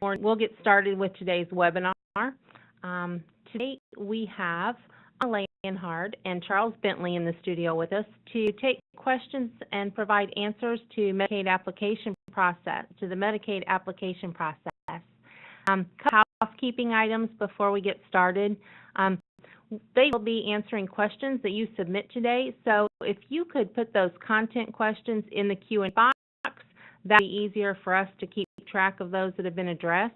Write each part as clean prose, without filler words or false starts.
We'll get started with today's webinar. Today we have Anna Leonhard and Charles Bentley in the studio with us to take questions and provide answers to the Medicaid application process. Housekeeping items before we get started. They will be answering questions that you submit today, so if you could put those content questions in the Q&A box, that would be easier for us to keep track of those that have been addressed.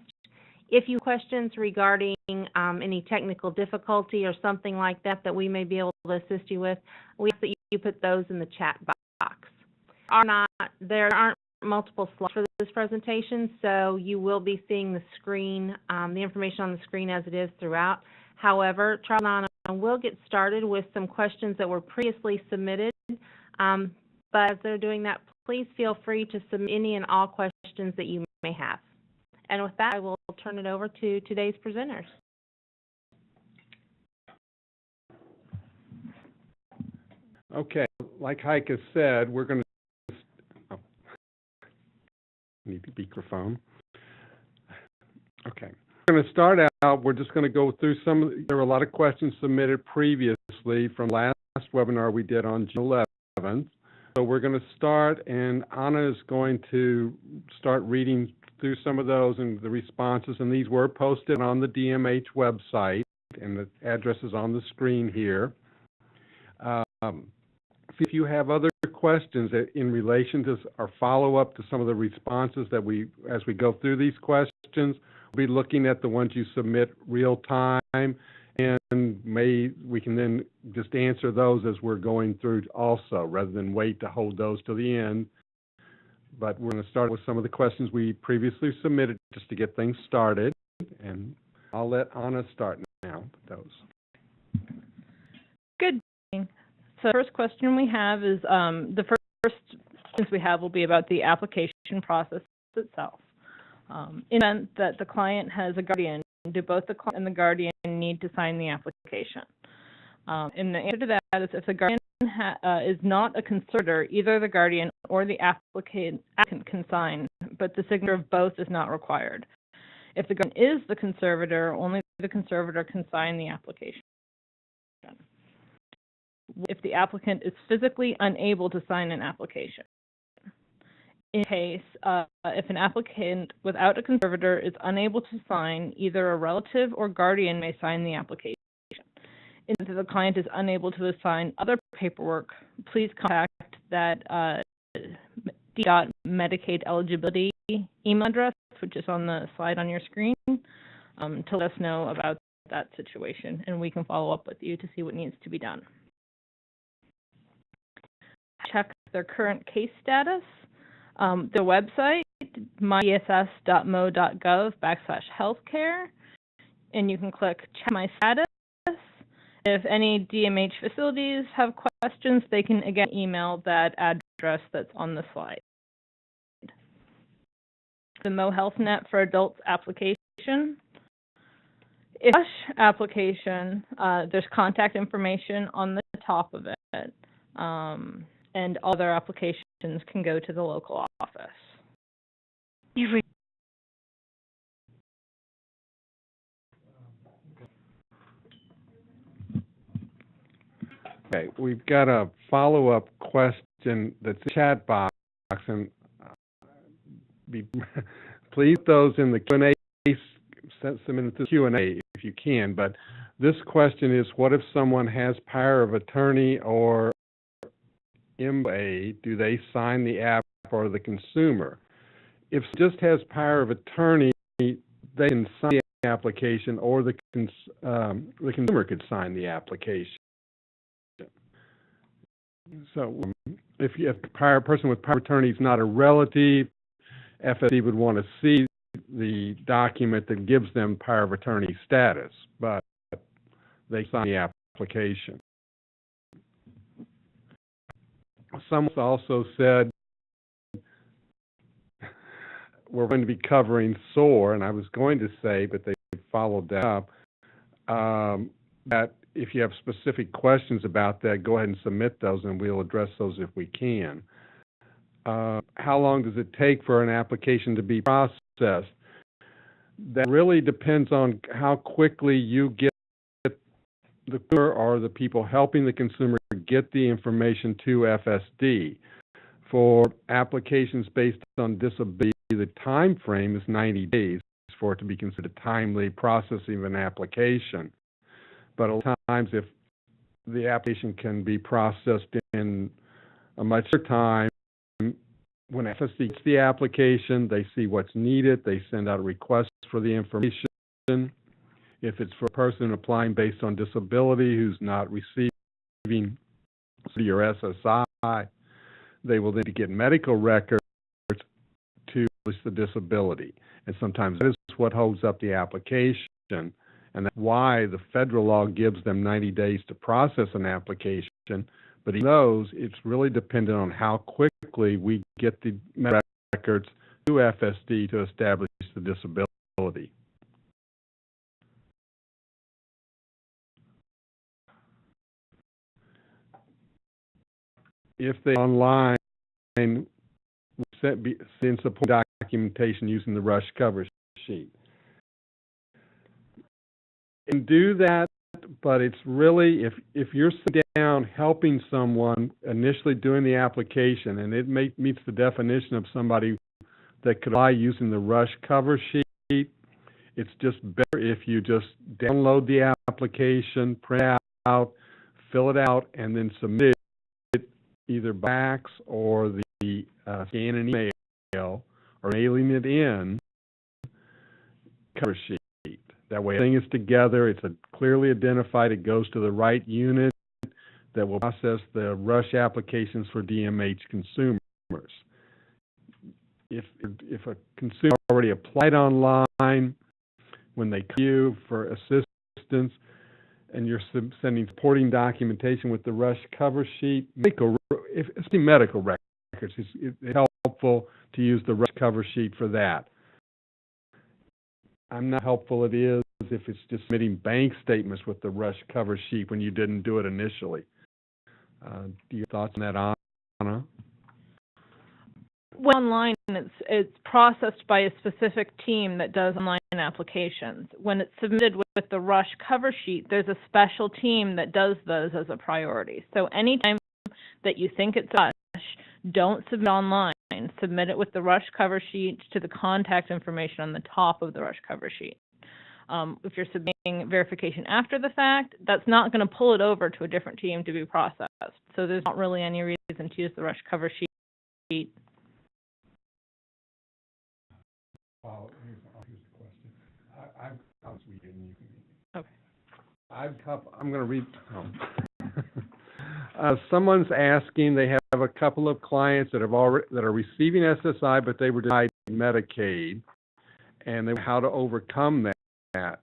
If you have questions regarding any technical difficulty or something like that that we may be able to assist you with, we ask that you put those in the chat box. There aren't multiple slides for this presentation, so you will be seeing the screen, the information on the screen as it is throughout. However, Charles and Anna will get started with some questions that were previously submitted, but as they're doing that, please feel free to submit any and all questions that you may have. And with that, I will turn it over to today's presenters. Okay, like Heike said, we're going to need the microphone. Okay, we're going to start out. We're just going to go through there were a lot of questions submitted previously from last webinar we did on June 11th. So we're going to start, and Anna is going to start reading through some of those and the responses, and these were posted on the DMH website, and the address is on the screen here. If you have other questions in relation to our follow-up to some of the responses that as we go through these questions, we'll be looking at the ones you submit real time, and we can then just answer those as we're going through also, rather than wait to hold those to the end. But we're going to start with some of the questions we previously submitted just to get things started, and I'll let Anna start now with those. Good morning. So the first question we have is the first questions we have will be about the application process itself. In the event that the client has a guardian, do both the client and the guardian need to sign the application? And the answer to that is if the guardian is not a conservator, either the guardian or the applicant can sign, but the signature of both is not required. If the guardian is the conservator, only the conservator can sign the application. If the applicant is physically unable to sign an application. In case, if an applicant without a conservator is unable to sign, either a relative or guardian may sign the application. If the client is unable to assign other paperwork, please contact that Medicaid eligibility email address, which is on the slide on your screen, to let us know about that situation, and we can follow up with you to see what needs to be done. Check their current case status. The website, mydss.mo.gov/healthcare, and you can click Check My Status. If any DMH facilities have questions, they can again email that address that's on the slide. The Mo Health Net for Adults application. If application, there's contact information on the top of it, and all their applications can go to the local office. Okay, we've got a follow-up question that's in the chat box, and please those in the Q&A, send them into the Q&A if you can. But this question is, what if someone has power of attorney or MA, do they sign the app or the consumer? If it just has power of attorney, they can sign the application, or the consumer could sign the application. So if a person with power of attorney is not a relative, FSC would want to see the document that gives them power of attorney status, but they sign the application. Someone also said we're going to be covering SOAR, and I was going to say, but they followed that up, that if you have specific questions about that, go ahead and submit those, and we'll address those if we can. How long does it take for an application to be processed? that really depends on how quickly you get the consumer or the people helping the consumer get the information to FSD. For applications based on disability, the time frame is 90 days for it to be considered timely processing of an application. But a lot of times, if the application can be processed in a much shorter time, when FSD gets the application, they see what's needed, they send out a request for the information. If it's for a person applying based on disability who's not receiving your SSI, they will then get medical records to establish the disability. And sometimes that is what holds up the application. And that's why the federal law gives them 90 days to process an application. But in those, it's really dependent on how quickly we get the medical records to FSD to establish the disability. If they online, send support documentation using the RUSH cover sheet. And do that, but it's really, if you're sitting down helping someone initially doing the application, and it meets the definition of somebody that could apply using the RUSH cover sheet, it's just better if you just download the application, print it out, fill it out, and then submit it either by fax or the scan and email, or mailing it in cover sheet. That way everything is together, it's clearly identified, it goes to the right unit that will process the RUSH applications for DMH consumers. If a consumer already applied online, when they come to you for assistance and you're sending supporting documentation with the RUSH cover sheet, especially medical records, it's helpful to use the RUSH cover sheet for that. I'm not helpful it is if it's just submitting bank statements with the RUSH cover sheet when you didn't do it initially. Do you have thoughts on that, Anna? Well, online, it's processed by a specific team that does online applications. When it's submitted with the RUSH cover sheet, there's a special team that does those as a priority. So anytime that you think it's RUSH, don't submit online. Submit it with the RUSH cover sheet to the contact information on the top of the RUSH cover sheet. If you're submitting verification after the fact, that's not going to pull it over to a different team to be processed. So there's not really any reason to use the RUSH cover sheet. Well, here's the question. I'll read it and you can. Okay. I'm going to read. Someone's asking. They have a couple of clients that are receiving SSI, but they were denied Medicaid, and how to overcome that.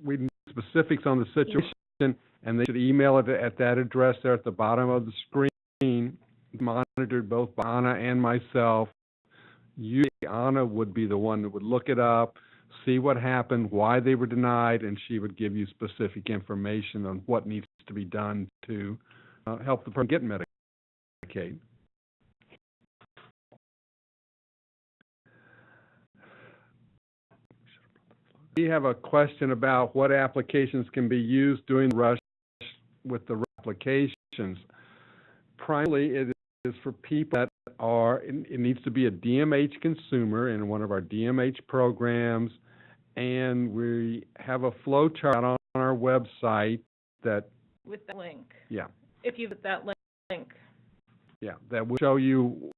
We need specifics on the situation, and they should email it at that address there at the bottom of the screen. Monitored both by Anna and myself. Usually Anna would be the one that would look it up, see what happened, why they were denied, and she would give you specific information on what needs to be done to help the person get Medicaid. We have a question about what applications can be used during the RUSH with the applications. Primarily, it is for people that it needs to be a DMH consumer in one of our DMH programs, and we have a flow chart on our website that... With the link. Yeah. If you put that link. Yeah, that will show you,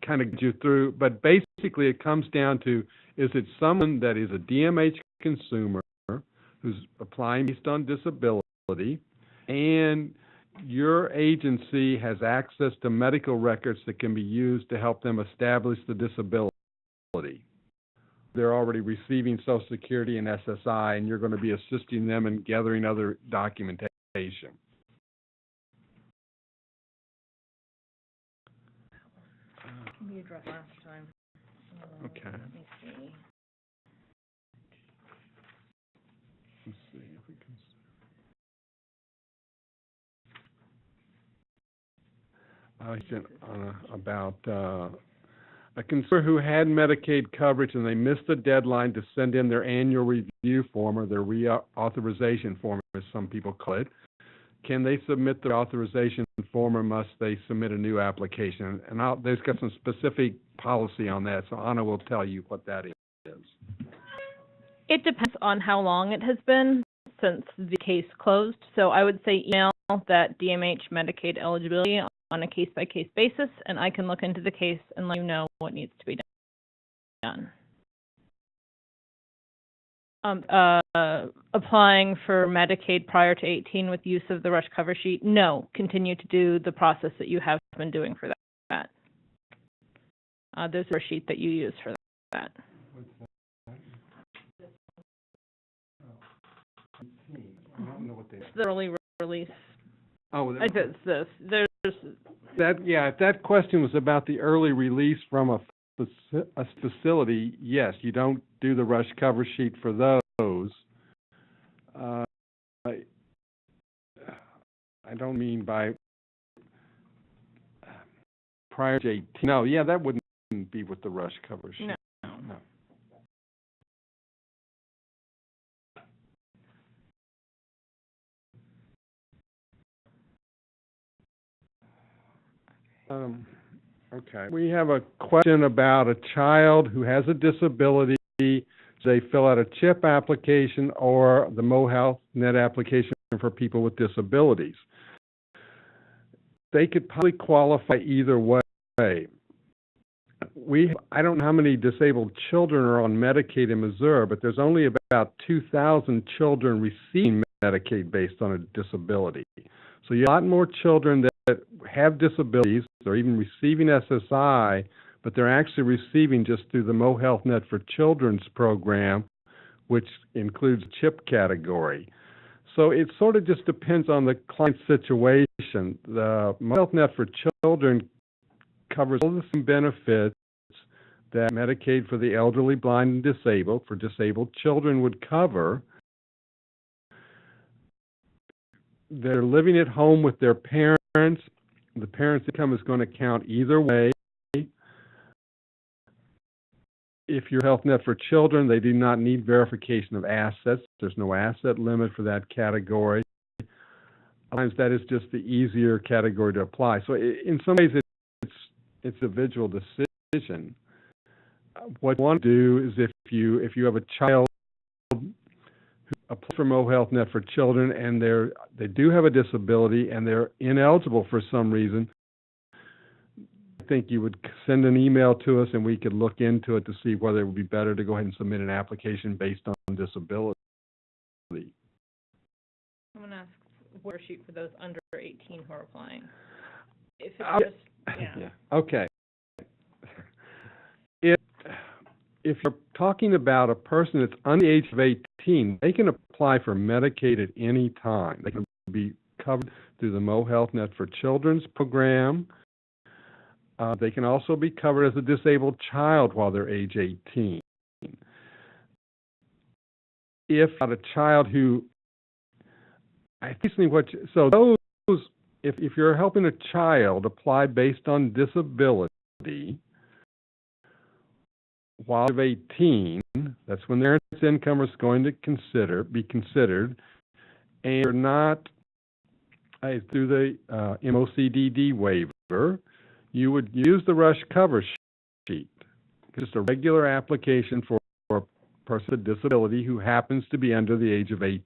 kind of get you through, but basically it comes down to, is it someone that is a DMH consumer who's applying based on disability, and your agency has access to medical records that can be used to help them establish the disability. They're already receiving Social Security and SSI, and you're going to be assisting them in gathering other documentation. We addressed last time. Okay. Let me see. Let's see if we can. About A consumer who had Medicaid coverage and they missed the deadline to send in their annual review form, or their reauthorization form, as some people call it, can they submit the authorization form, or must they submit a new application? And there's got some specific policy on that, so Anna will tell you what that is. It depends on how long it has been since the case closed. So I would say email that DMH Medicaid eligibility on a case-by-case basis, and I can look into the case and let you know what needs to be done. Applying for Medicaid prior to 18 with use of the rush cover sheet, no. Continue to do the process that you have been doing for that. There's a sheet that you use for that. I don't know what they are. It's the early release. Oh, It's this. There's if that question was about the early release from a facility, yes, you don't do the rush cover sheet for those. I don't mean by prior to 18. No, yeah, that wouldn't be with the rush cover sheet. No. Okay. We have a question about a child who has a disability. They fill out a CHIP application or the MoHealthNet application for people with disabilities. They could probably qualify either way. I don't know how many disabled children are on Medicaid in Missouri, but there's only about 2,000 children receiving Medicaid based on a disability. So you have a lot more children that have disabilities. They're even receiving SSI, but they're actually receiving just through the MoHealthNet for Children's program, which includes CHIP category. So it sort of just depends on the client's situation. The MoHealthNet for Children covers all the same benefits that Medicaid for the elderly, blind, and disabled, for disabled children, would cover. They're living at home with their parents. The parents' income is going to count either way. If you're HealthNet for Children, they do not need verification of assets. There's no asset limit for that category. Sometimes that is just the easier category to apply. So in some ways, it's individual decision. What you want to do is if you have a child who applies for MoHealthNet for Children and they do have a disability and they're ineligible for some reason, I think you would send an email to us and we could look into it to see whether it would be better to go ahead and submit an application based on disability. I'm going to ask a worksheet for those under 18 who are applying. If it's yeah. Okay. If you're talking about a person that's under the age of 18, they can apply for Medicaid at any time. They can be covered through the MoHealthNet for Children's program. They can also be covered as a disabled child while they're age 18. If a child who, if you're helping a child apply based on disability while they're 18, that's when their parents' income is going to be considered, and you're not through the MOCDD waiver, you would use the rush cover sheet. Just a regular application for a person with disability who happens to be under the age of 18.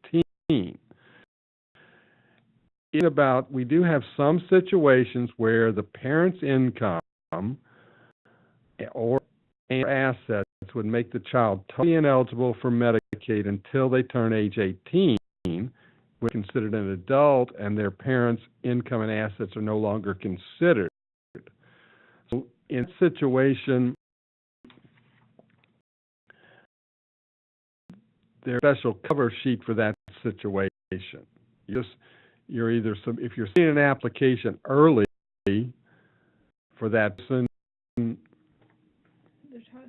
We do have some situations where the parent's income or assets would make the child totally ineligible for Medicaid until they turn age 18, when considered an adult, and their parents' income and assets are no longer considered. So in a situation, there's a special cover sheet for that situation. You're either, if you're seeing an application early for that person.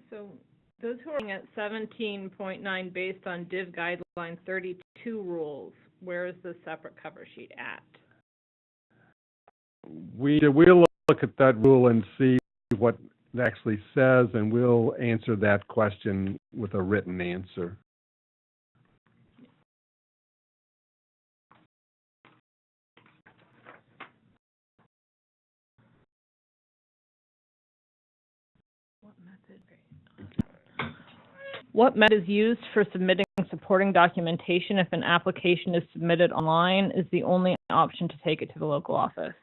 So those who are at 17.9 based on Div Guideline 32 rules, where is the separate cover sheet at? We'll look at that rule and see what that actually says, and we'll answer that question with a written answer. What method is used for submitting supporting documentation if an application is submitted online is the only option to take it to the local office.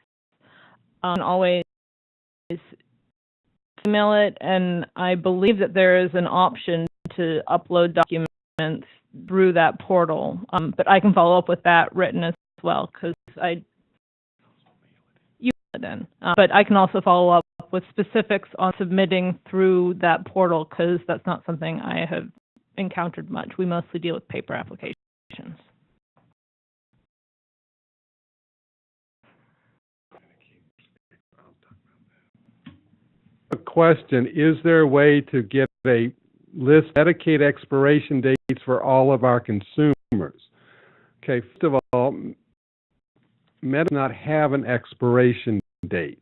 Always email it, and I believe that there is an option to upload documents through that portal, but I can follow up with that written as well, because you put it in. But I can also follow up with specifics on submitting through that portal, because that's not something I have encountered much. We mostly deal with paper applications. A question, is there a way to get a list of Medicaid expiration dates for all of our consumers? Okay, first of all, Medicaid does not have an expiration date.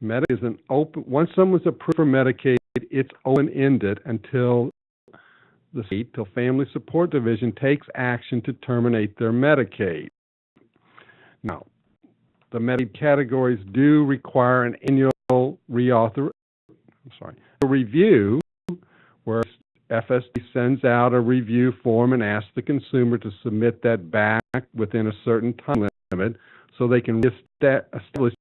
Medicaid is an open, once someone's approved for Medicaid, it's open-ended until the state, till Family Support Division takes action to terminate their Medicaid. Now, the Medicaid categories do require an annual review, where FSD sends out a review form and asks the consumer to submit that back within a certain time limit, so they can establish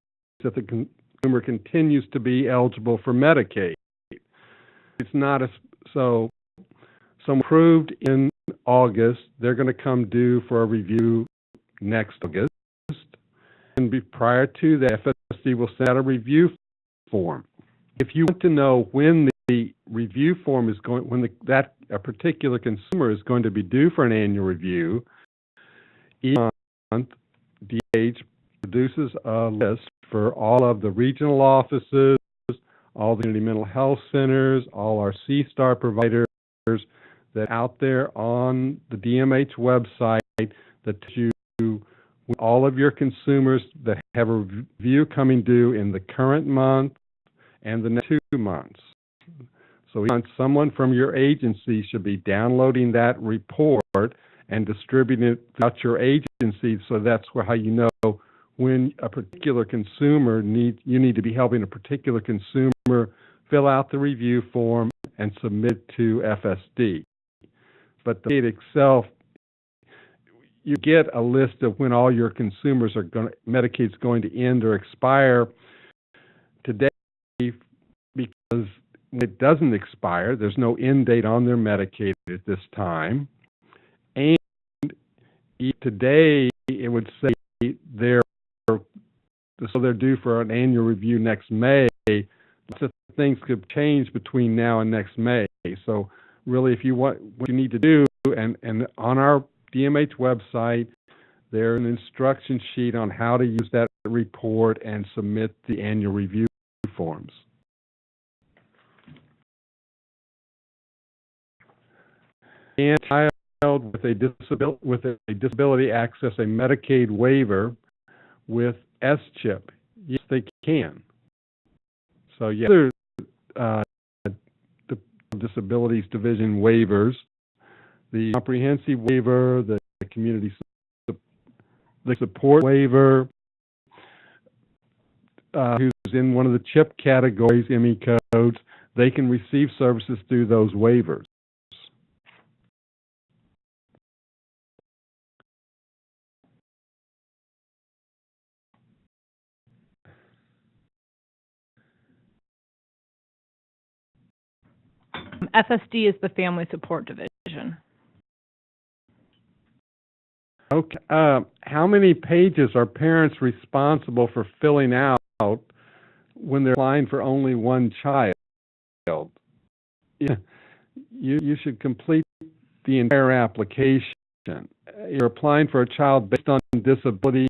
that the consumer continues to be eligible for Medicaid. It's not so approved in August, they're going to come due for a review next August, and prior to that, FSD will send out a review form. If you want to know when the review form is going, when a particular consumer is going to be due for an annual review, each month DH produces a list for all of the regional offices, all the community mental health centers, all our C-STAR providers that are out there on the DMH website that tells you all of your consumers that have a review coming due in the current month and the next 2 months. So someone from your agency should be downloading that report and distributing it throughout your agency, so that's how you know when a particular consumer you need to be helping a particular consumer fill out the review form and submit to FSD. But the data itself, you get a list of when all your consumers are Medicaid's going to end or expire today, because when it doesn't expire, there's no end date on their Medicaid at this time. And today, it would say they're due for an annual review next May. Lots of things could change between now and next May. So really, if you want, what you need to do, and on our DMH website, there's an instruction sheet on how to use that report and submit the annual review forms. And a child with a disability access a Medicaid waiver with S-CHIP. Yes, they can. So yes, the Disabilities Division waivers, the comprehensive waiver, the community support waiver, who's in one of the CHIP categories, ME codes, they can receive services through those waivers. FSD is the Family Support Division. Okay. How many pages are parents responsible for filling out when they're applying for only one child? Yeah, you should complete the entire application. You're applying for a child based on disability.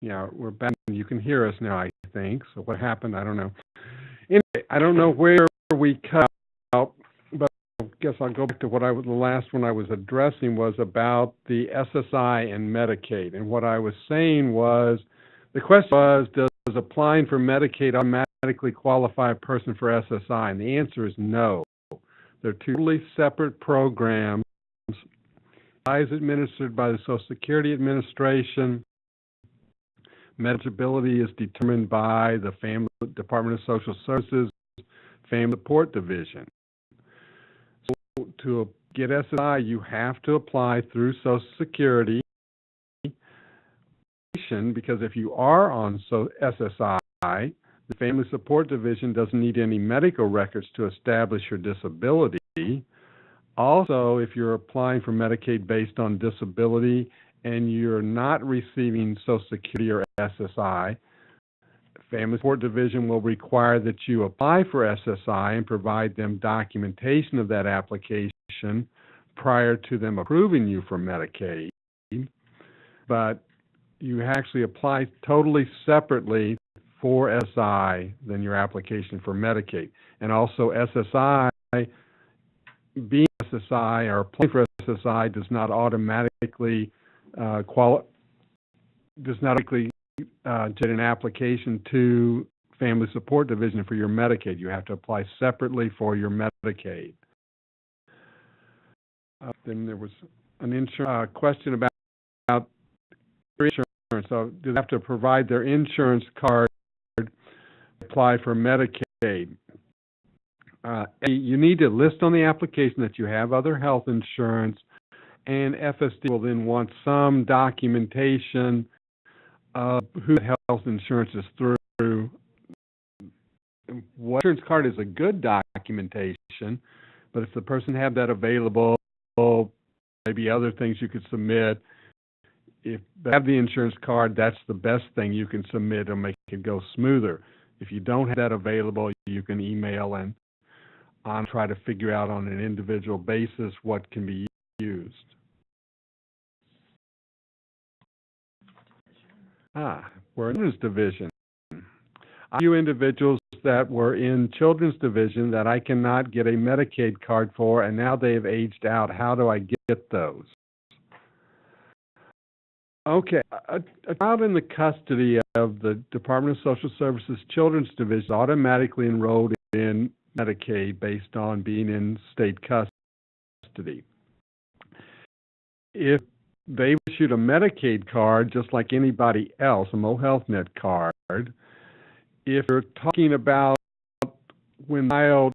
Yeah, we're back. You can hear us now, I think. So what happened? I don't know. Anyway, I don't know where we cut out, but I guess I'll go back to the last one I was addressing was about the SSI and Medicaid. And what I was saying was, the question was, does applying for Medicaid automatically qualify a person for SSI? And the answer is no. They're two totally separate programs. SSI is administered by the Social Security Administration. Eligibility is determined by the Department of Social Services Family Support Division. So to get SSI, you have to apply through Social Security, because if you are on SSI, the Family Support Division doesn't need any medical records to establish your disability. Also, if you're applying for Medicaid based on disability and you're not receiving Social Security or SSI, Family Support Division will require that you apply for SSI and provide them documentation of that application prior to them approving you for Medicaid. But you actually apply totally separately for SSI than your application for Medicaid. And also SSI, being SSI or applying for SSI does not automatically get an application to Family Support Division for your Medicaid. You have to apply separately for your Medicaid. Then there was an question about insurance. So do they have to provide their insurance card to apply for Medicaid? You need to list on the application that you have other health insurance, and FSD will then want some documentation of who the health insurance is through. What insurance card is a good documentation, but if the person have that available, maybe other things you could submit. If they have the insurance card, that's the best thing you can submit to make it go smoother. If you don't have that available, you can email and try to figure out on an individual basis what can be used. We're in Children's Division. I knew individuals that were in Children's Division that I cannot get a Medicaid card for, and now they have aged out. How do I get those? Okay, a child in the custody of the Department of Social Services Children's Division is automatically enrolled in Medicaid based on being in state custody. If they issued a Medicaid card just like anybody else, a MoHealthNet card, if you're talking about when the child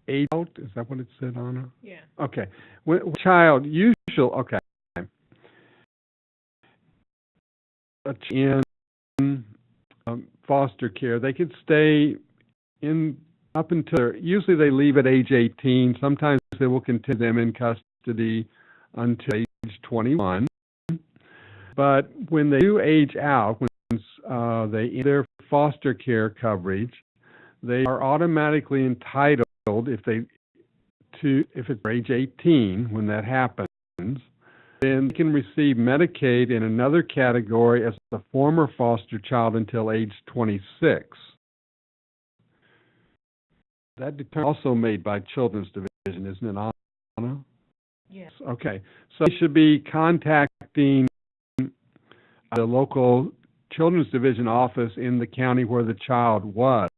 aged out, is that what it said, Anna? Yeah. Okay. When child okay. In foster care, they could stay in up until, usually they leave at age 18. Sometimes they will continue them in custody until age 21. But when they do age out, when they end their foster care coverage, they are automatically entitled, if it's age 18 when that happens, then they can receive Medicaid in another category as a former foster child until age 26. That determination is also made by Children's Division, isn't it, Anna? Yes. Okay. So they should be contacting the local Children's Division office in the county where the child was.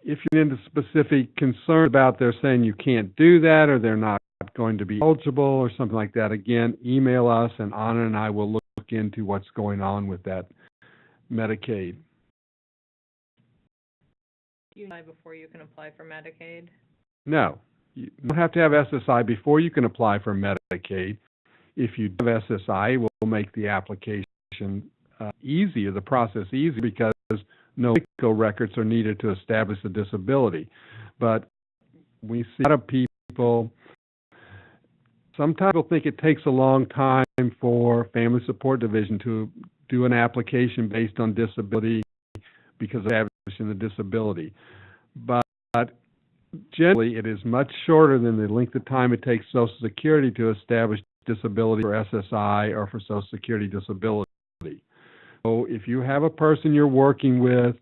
If you're into specific concern about they're saying you can't do that or they're not going to be eligible or something like that, again, email us and Anna and I will look into what's going on with that Medicaid. You apply before you can apply for Medicaid? No. You don't have to have SSI before you can apply for Medicaid. If you have SSI, it will make the application easier, the process easier, because no medical records are needed to establish a disability. But we see a lot of people, sometimes people think it takes a long time for Family Support Division to do an application based on disability because of establishing the disability. But generally, it is much shorter than the length of time it takes Social Security to establish disability for SSI or for Social Security disability. So if you have a person you're working with,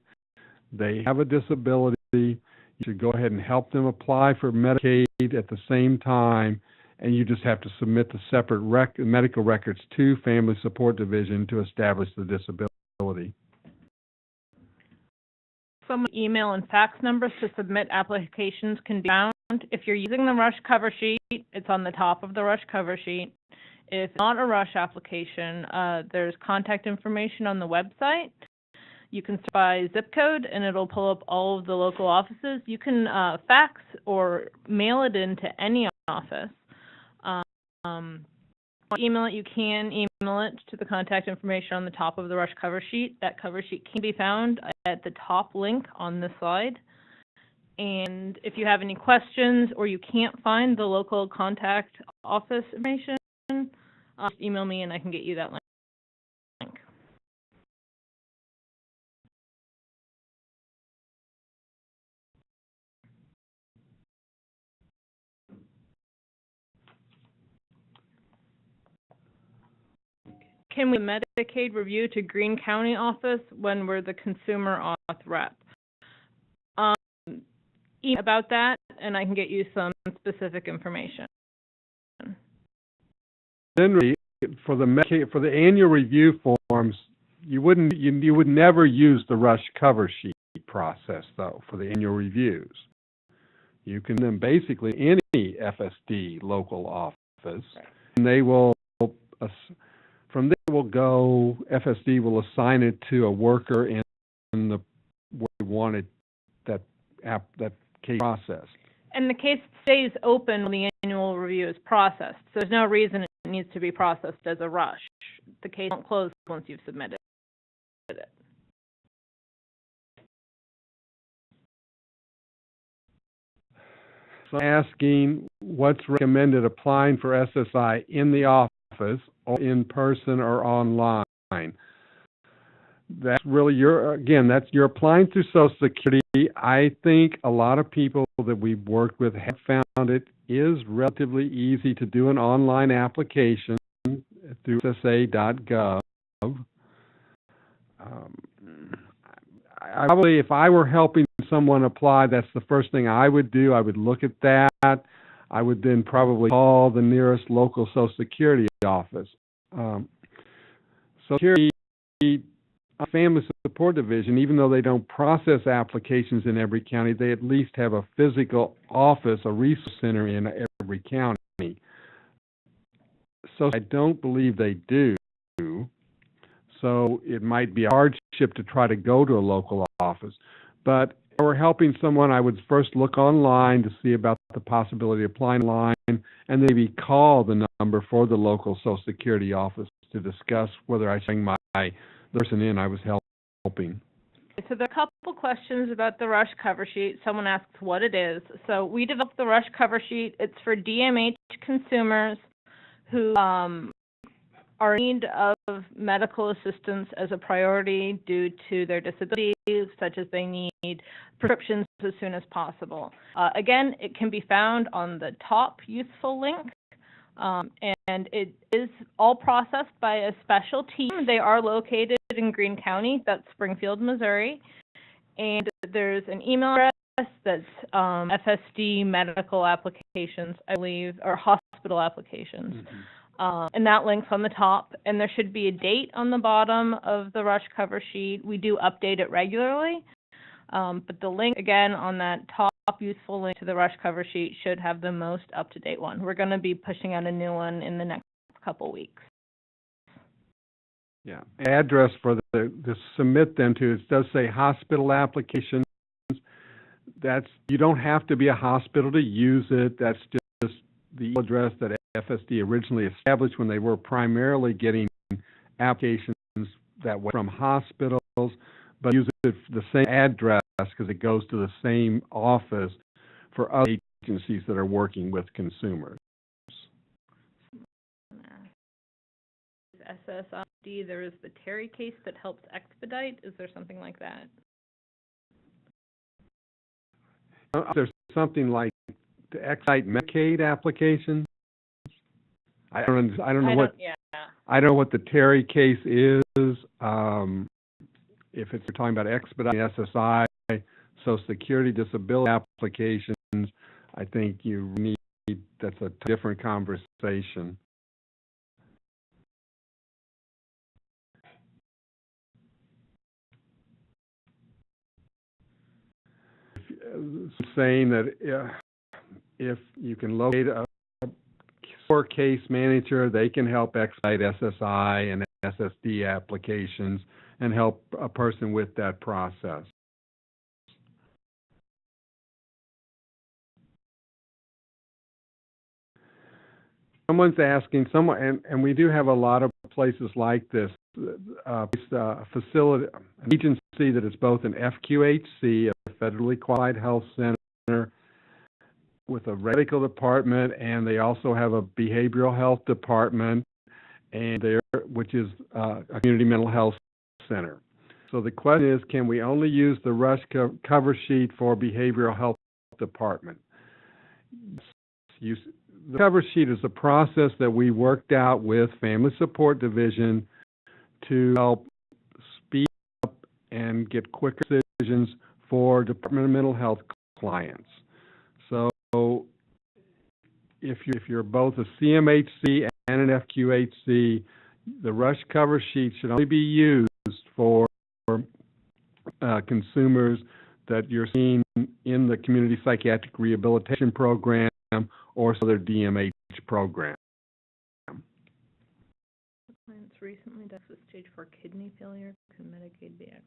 they have a disability, you should go ahead and help them apply for Medicaid at the same time, and you just have to submit the separate medical records to Family Support Division to establish the disability. Some email and fax numbers to submit applications can be found. If you're using the RUSH cover sheet, it's on the top of the RUSH cover sheet. If it's not a RUSH application, there's contact information on the website. You can search by zip code, and it'll pull up all of the local offices. You can fax or mail it into any office. Email it, you can email it to the contact information on the top of the RUSH cover sheet. That cover sheet can be found at the top link on this slide. And if you have any questions or you can't find the local contact office information, just email me and I can get you that link. Can we Medicaid review to Greene County office when we're the consumer auth rep? Email about that, and I can get you some specific information. Generally, for the Medicaid, for the annual review forms, you would never use the RUSH cover sheet process though for the annual reviews. You can then basically any FSD local office, right, and they will from there will go. FSD will assign it to a worker in the where they wanted that case processed. And the case stays open when the annual review is processed. So there's no reason it needs to be processed as a RUSH. The case won't close once you've submitted it. So asking what's recommended applying for SSI in the office or in person or online. That's really you're applying through Social Security. I think a lot of people that we've worked with have found it is relatively easy to do an online application through ssa.gov. Probably if I were helping someone apply, that's the first thing I would do. I would look at that. I would then probably call the nearest local Social Security office. Security Family Support Division, even though they don't process applications in every county, they at least have a physical office, a resource center in every county. So I don't believe they do. So it might be a hardship to try to go to a local office. But if I were helping someone, I would first look online to see about the possibility of applying online, and then maybe call the number for the local Social Security office to discuss whether I should bring the person in I was helping. So there are a couple questions about the RUSH cover sheet. Someone asks what it is. So we developed the RUSH cover sheet. It's for DMH consumers who are in need of medical assistance as a priority due to their disabilities, such as they need prescriptions as soon as possible. Again, it can be found on the top useful link. And it is all processed by a special team. They are located in Greene County, that's Springfield, Missouri. And there's an email address that's FSD medical applications, I believe, or hospital applications. Mm-hmm. And that link's on the top. And there should be a date on the bottom of the RUSH cover sheet. We do update it regularly. But the link, again, on that top useful link to the RUSH cover sheet should have the most up-to-date one. We're going to be pushing out a new one in the next couple weeks. Yeah. Address for the submit them to, it does say hospital applications. You don't have to be a hospital to use it. That's just the address that FSD originally established when they were primarily getting applications that way from hospitals, but use it the same address because it goes to the same office for other agencies that are working with consumers. SSID, there is the Terry case that helps Expedite. Is there something like that? There's something like the Expedited Medicaid application. I don't know Yeah. I don't know what the Terry case is. If it's we're talking about expediting SSI, Social Security disability applications, I think you need, that's a different conversation. Saying that if you can locate a core case manager, they can help expedite SSI and SSD applications and help a person with that process. Someone's asking, and we do have a lot of places like this, facility, an agency that is both an FQHC, a federally qualified health center, with a medical department, and they also have a behavioral health department, and which is a community mental health center. So the question is, can we only use the RUSH cover sheet for behavioral health department? The cover sheet is a process that we worked out with Family Support Division to help speed up and get quicker decisions for Department of Mental Health clients. So if you're both a CMHC and an FQHC, the RUSH cover sheet should only be used for consumers that you're seeing in the Community Psychiatric Rehabilitation Program or their DMH program. Clients recently diagnosed with stage 4 kidney failure. Can Medicaid be expedited?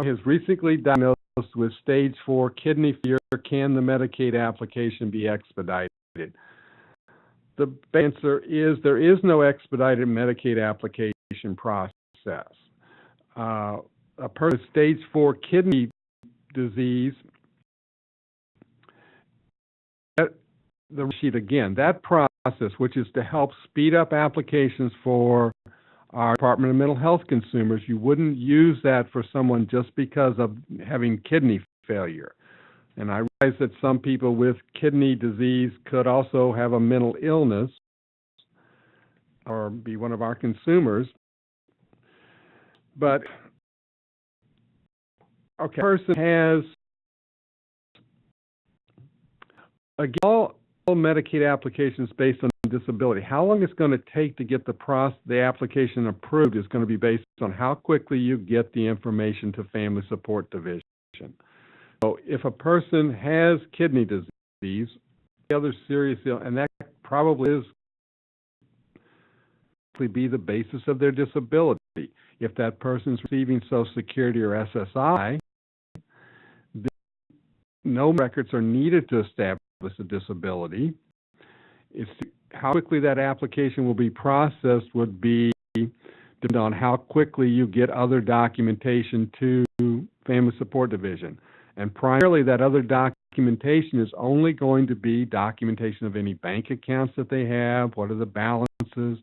Is recently diagnosed with stage 4 kidney failure. Can the Medicaid application be expedited? The answer is there is no expedited Medicaid application process. A person with stage 4 kidney disease, the sheet again, that process, which is to help speed up applications for our Department of Mental Health consumers, you wouldn't use that for someone just because of having kidney failure. And I realize that some people with kidney disease could also have a mental illness or be one of our consumers. But, okay, a person has, again, all Medicaid applications based on disability. How long it's going to take to get the application approved is going to be based on how quickly you get the information to Family Support Division. So if a person has kidney disease, other serious illness, and that probably is be the basis of their disability. If that person is receiving Social Security or SSI, then no records are needed to establish a disability. It's how quickly that application will be processed would be dependent on how quickly you get other documentation to Family Support Division. And primarily that other documentation is only going to be documentation of any bank accounts that they have, what are the balances.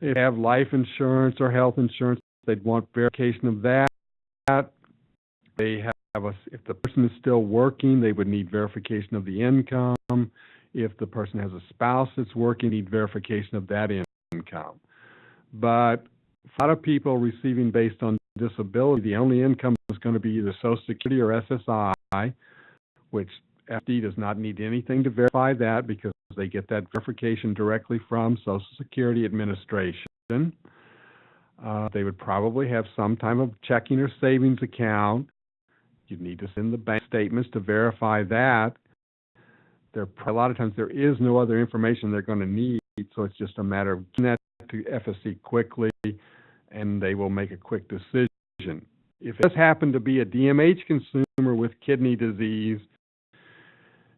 They have life insurance or health insurance, they'd want verification of that. They have if the person is still working, they would need verification of the income. If the person has a spouse that's working, they need verification of that income. But a lot of people receiving based on disability, the only income is going to be either Social Security or SSI, which FD does not need anything to verify that because they get that verification directly from Social Security Administration. They would probably have some type of checking or savings account. You'd need to send the bank statements to verify that. A lot of times there is no other information they're going to need, so it's just a matter of getting that to FSC quickly, and they will make a quick decision. If it does happen to be a DMH consumer with kidney disease,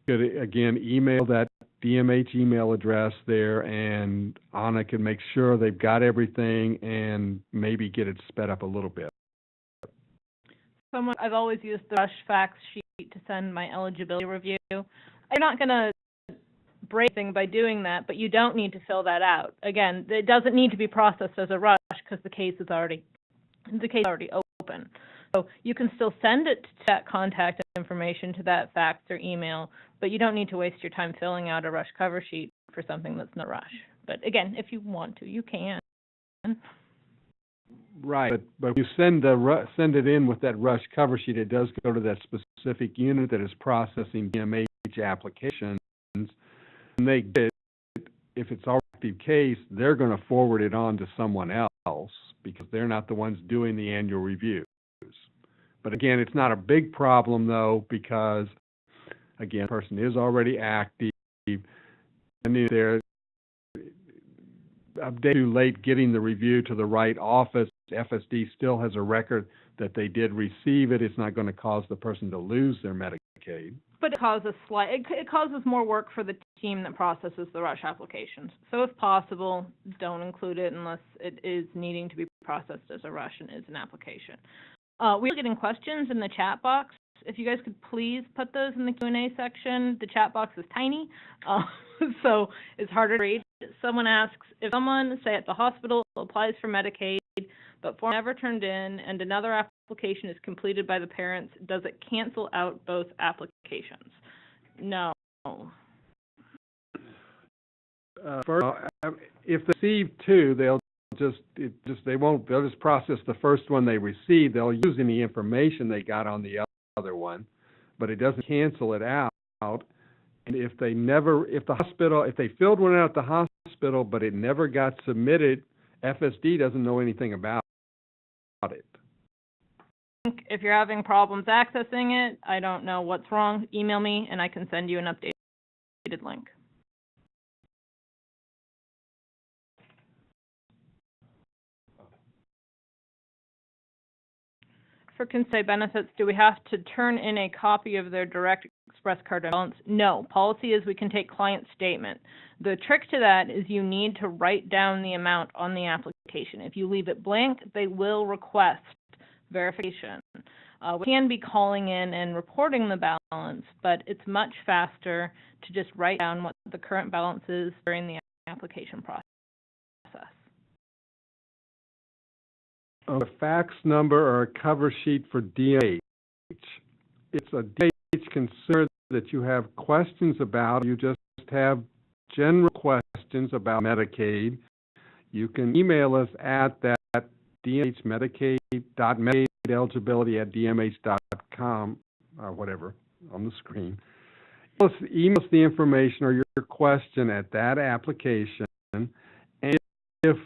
you could again email that DMH email address there, and Anna can make sure they've got everything and maybe get it sped up a little bit. I've always used the RUSH fax sheet to send my eligibility review. I'm not going to break anything by doing that, but you don't need to fill that out. Again, it doesn't need to be processed as a RUSH because the case is already open. So you can still send it to that contact information, to that fax or email, But you don't need to waste your time filling out a rush cover sheet for something that's not rush. But again, if you want to, you can. Right, but you send it in with that rush cover sheet, it does go to that specific unit that is processing DMH applications, and they get it. If it's already an active case, they're going to forward it on to someone else because they're not the ones doing the annual reviews. But again, it's not a big problem though, because again, the person is already active, and they're a day too late getting the review to the right office. FSD still has a record that they did receive it. It's not going to cause the person to lose their Medicaid. But it causes it causes more work for the team that processes the rush applications. So if possible, don't include it unless it is needing to be processed as a rush and is an application. We're getting questions in the chat box. If you guys could please put those in the Q&A section. The chat box is tiny, so it's harder to read. Someone asks, if someone, say at the hospital, applies for Medicaid, but form never turned in and another application is completed by the parents, does it cancel out both applications? No. If they receive two, they'll just process the first one they received. They'll use any information they got on the other one, but it doesn't cancel it out. And if they filled one out at the hospital, but it never got submitted, FSD doesn't know anything about it. If you're having problems accessing it, I don't know what's wrong, email me and I can send you an updated link. For Consay benefits, do we have to turn in a copy of their direct express card balance? No. Policy is we can take client statement. The trick to that is you need to write down the amount on the application. If you leave it blank, they will request verification. We can be calling in and reporting the balance, but it's much faster to just write down what the current balance is during the application process. A fax number or a cover sheet for DMH. It's a DMH concern that you have questions about. You just have general questions about Medicaid. You can email us at that dmh.medicaid.eligibility@dmh.com or whatever on the screen. Email us the information or your question at that application, and if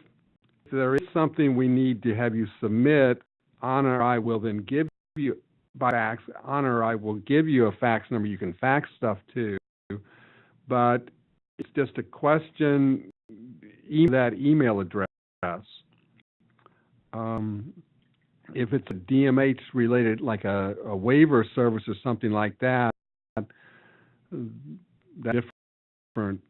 there is something we need to have you submit, Honor, I will then give you by fax. Honor, I will give you a fax number. You can fax stuff too, but it's just a question. Email that email address. If it's a DMH related, like a waiver service or something like that, that's different.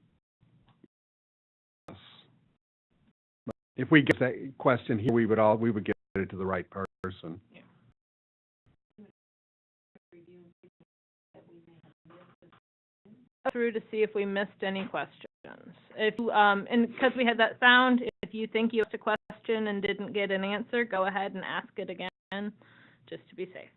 If we get that question here, we would get it to the right person. Yeah. Through to see if we missed any questions. If and because we had that sound, if you think you asked a question and didn't get an answer, go ahead and ask it again, just to be safe.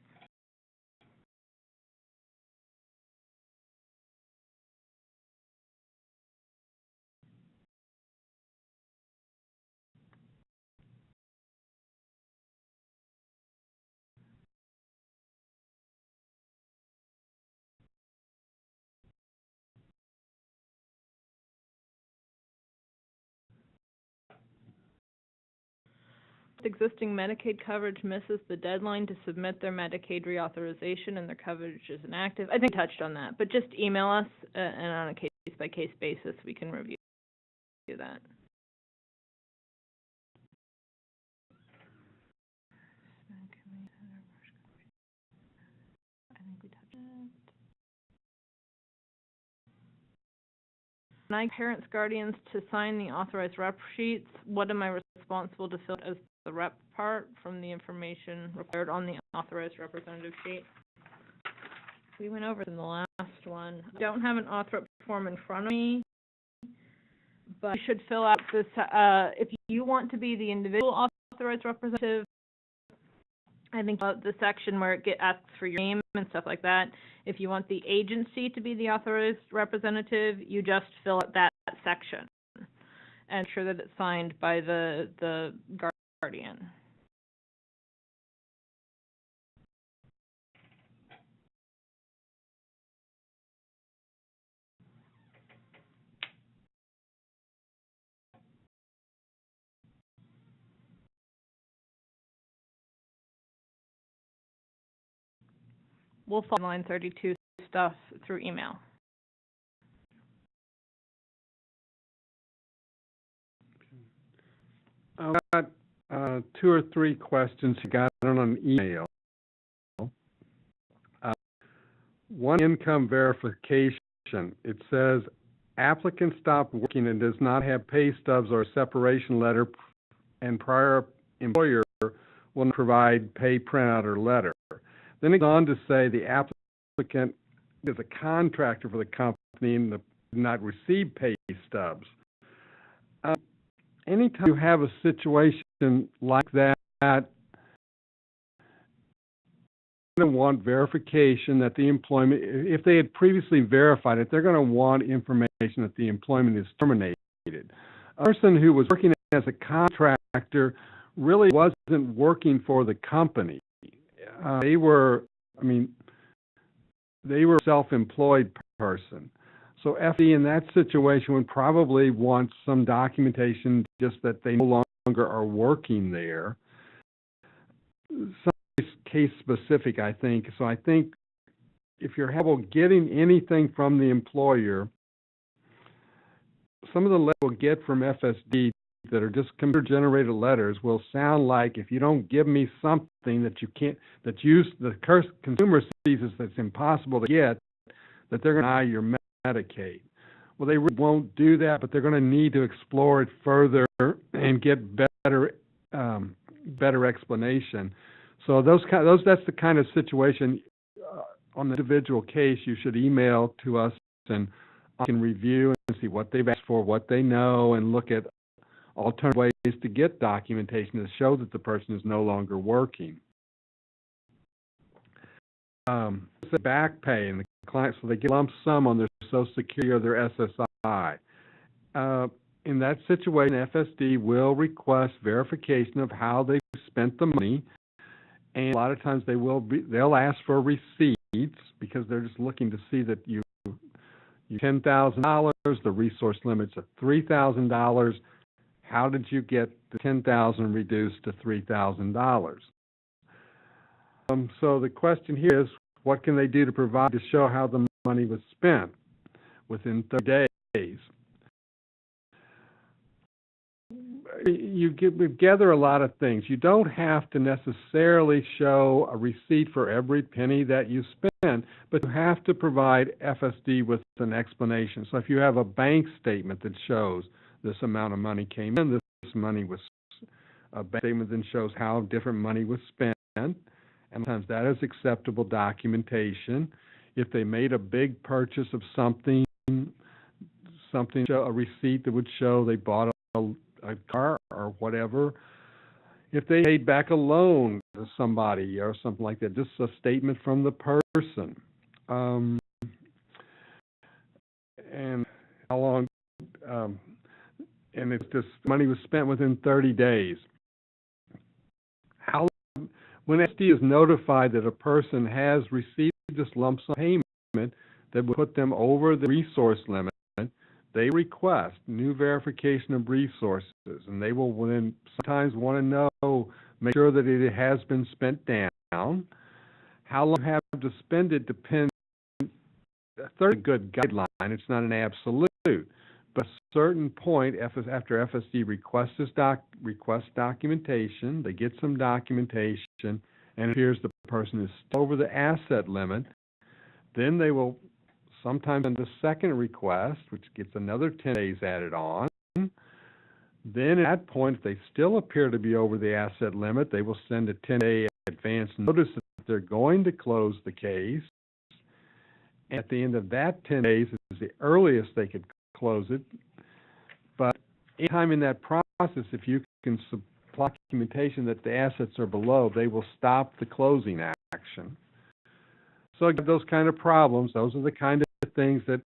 Existing Medicaid coverage misses the deadline to submit their Medicaid reauthorization and their coverage is inactive. I think we touched on that, but just email us and on a case-by-case basis we can review that. I think we touched it. When I parents, guardians to sign the authorized rep sheets, what am I responsible to fill as the rep part from the information required on the authorized representative sheet? We went over it in the last one. I don't have an auth rep form in front of me, but you should fill out this. If you want to be the individual authorized representative, I think the section where it asks for your name and stuff like that, if you want the agency to be the authorized representative, you just fill out that section and ensure that it's signed by the guardian. We'll follow line 32 stuff through email. I've got 2 or 3 questions you got on an email. One, income verification. It says applicant stopped working and does not have pay stubs or a separation letter, and prior employer will not provide pay printout or letter. Then it goes on to say the applicant is a contractor for the company and did not receive pay stubs. Anytime you have a situation like that, you're going to want verification that the employment, if they had previously verified it, they're going to want information that the employment is terminated. A person who was working as a contractor really wasn't working for the company. They were a self-employed person. So FD in that situation would probably want some documentation just that they no longer are working there. Some case specific, I think. So I think if you're having getting anything from the employer, some of the letters we'll get from FSD that are just computer-generated letters will sound like, if you don't give me something that you can't, that the consumer sees as that's impossible to get, that they're going to deny your Medicaid. Well, they really won't do that, but they're going to need to explore it further and get better explanation. So that's the kind of situation on the individual case you should email to us, and I can review and see what they've asked for, what they know, and look at alternative ways to get documentation to show that the person is no longer working. It's back pay, and the client, so they get a lump sum on their Social Security or their SSI. In that situation, FSD will request verification of how they've spent the money, and a lot of times they'll ask for receipts because they're just looking to see that you $10,000, the resource limit's at $3,000. How did you get the $10,000 reduced to $3,000? So the question here is, what can they do to provide to show how the money was spent within 30 days? You gather a lot of things. You don't have to necessarily show a receipt for every penny that you spend, but you have to provide FSD with an explanation. So if you have a bank statement that shows this amount of money came in, this money was a bank statement that shows how different money was spent, and sometimes that is acceptable documentation. If they made a big purchase of something, a receipt that would show they bought a car or whatever. If they paid back a loan to somebody or something like that, just a statement from the person. And how long, and it's just money was spent within 30 days. When SD is notified that a person has received this lump sum payment that would put them over the resource limit, they request new verification of resources, and they will then sometimes want to know, make sure that it has been spent down. How long you have to spend it depends. That's a good guideline. It's not an absolute. But at a certain point, after FSD requests documentation, they get some documentation, and it appears the person is still over the asset limit, then they will sometimes send a second request, which gets another 10 days added on. Then at that point, if they still appear to be over the asset limit, they will send a 10-day advance notice that they're going to close the case. And at the end of that 10 days is the earliest they could close it. But anytime in that process, if you can documentation that the assets are below, they will stop the closing action. So those kind of problems, those are the kind of things that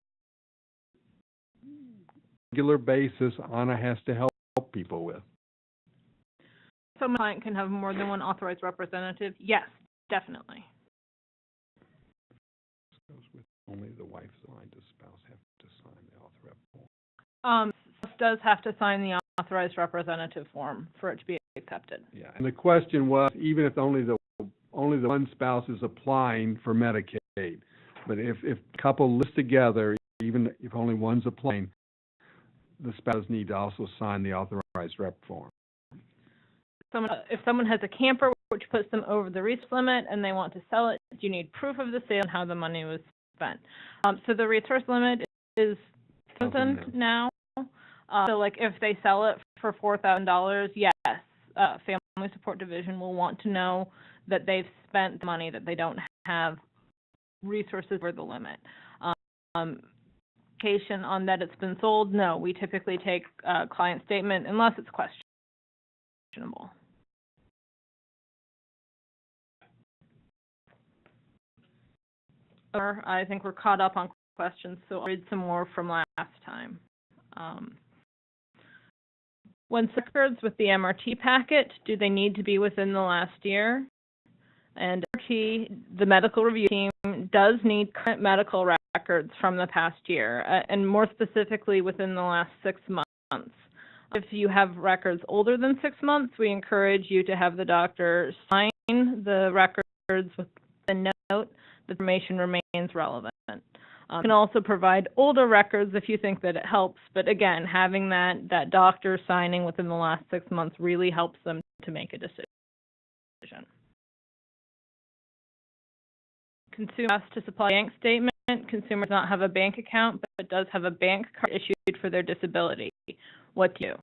on a regular basis ANA has to help people with. So my client can have more than one authorized representative? Yes, definitely. This goes with only the wife signed, the spouse have to sign the author rep form. Does have to sign the authorized representative form for it to be accepted. Yeah, and the question was, even if only the one spouse is applying for Medicaid, but if a couple live together, even if only one's applying, the spouse need to also sign the authorized rep form. If someone has a camper which puts them over the resource limit and they want to sell it, you need proof of the sale and how the money was spent. So the resource limit is $1,000 now. So like if they sell it for $4,000, yes, Family Support Division will want to know that they've spent the money, that they don't have resources over the limit. On that it's been sold, no, we typically take a client statement unless it's questionable. I think we're caught up on questions, so I'll read some more from last time. When records with the MRT packet, do they need to be within the last year? And MRT, the medical review team, does need current medical records from the past year, and more specifically within the last 6 months. If you have records older than 6 months, we encourage you to have the doctor sign the records with a note that the information remains relevant. You can also provide older records if you think that it helps, but again, having that doctor signing within the last 6 months really helps them to make a decision. Consumer has to supply a bank statement. Consumer does not have a bank account, but does have a bank card issued for their disability. What do you do?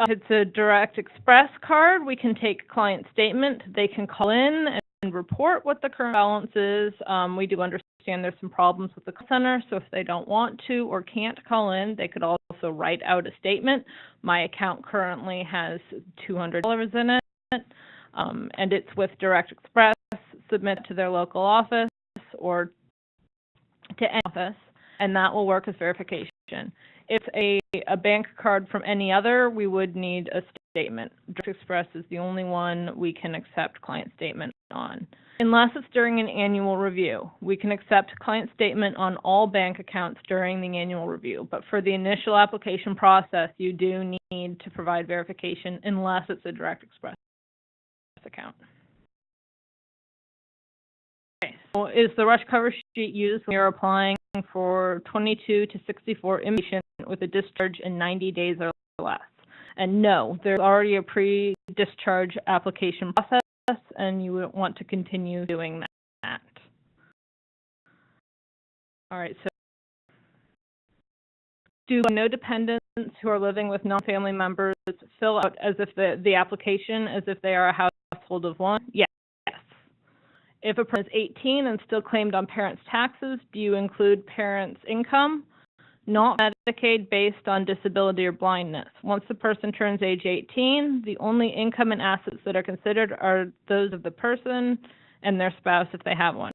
If it's a Direct Express card, we can take a client statement. They can call in and report what the current balance is. We do understand there's some problems with the call center, so if they don't want to or can't call in, they could also write out a statement. My account currently has $200 in it, and it's with Direct Express. Submit to their local office or to any office, and that will work as verification. If a bank card from any other, we would need a statement. Direct Express is the only one we can accept client statement on. Unless it's during an annual review. We can accept client statement on all bank accounts during the annual review, but for the initial application process, you do need to provide verification unless it's a Direct Express account. Okay, so is the rush cover sheet used when you're applying for 22 to 64 inpatient with a discharge in 90 days or less? And no, there's already a pre-discharge application process, and you would want to continue doing that. All right, so do no dependents who are living with non-family members fill out as if the application as if they are a household of one? Yes. If a person is 18 and still claimed on parents' taxes, do you include parents' income? Not Medicaid based on disability or blindness. Once the person turns age 18, the only income and assets that are considered are those of the person and their spouse if they have one.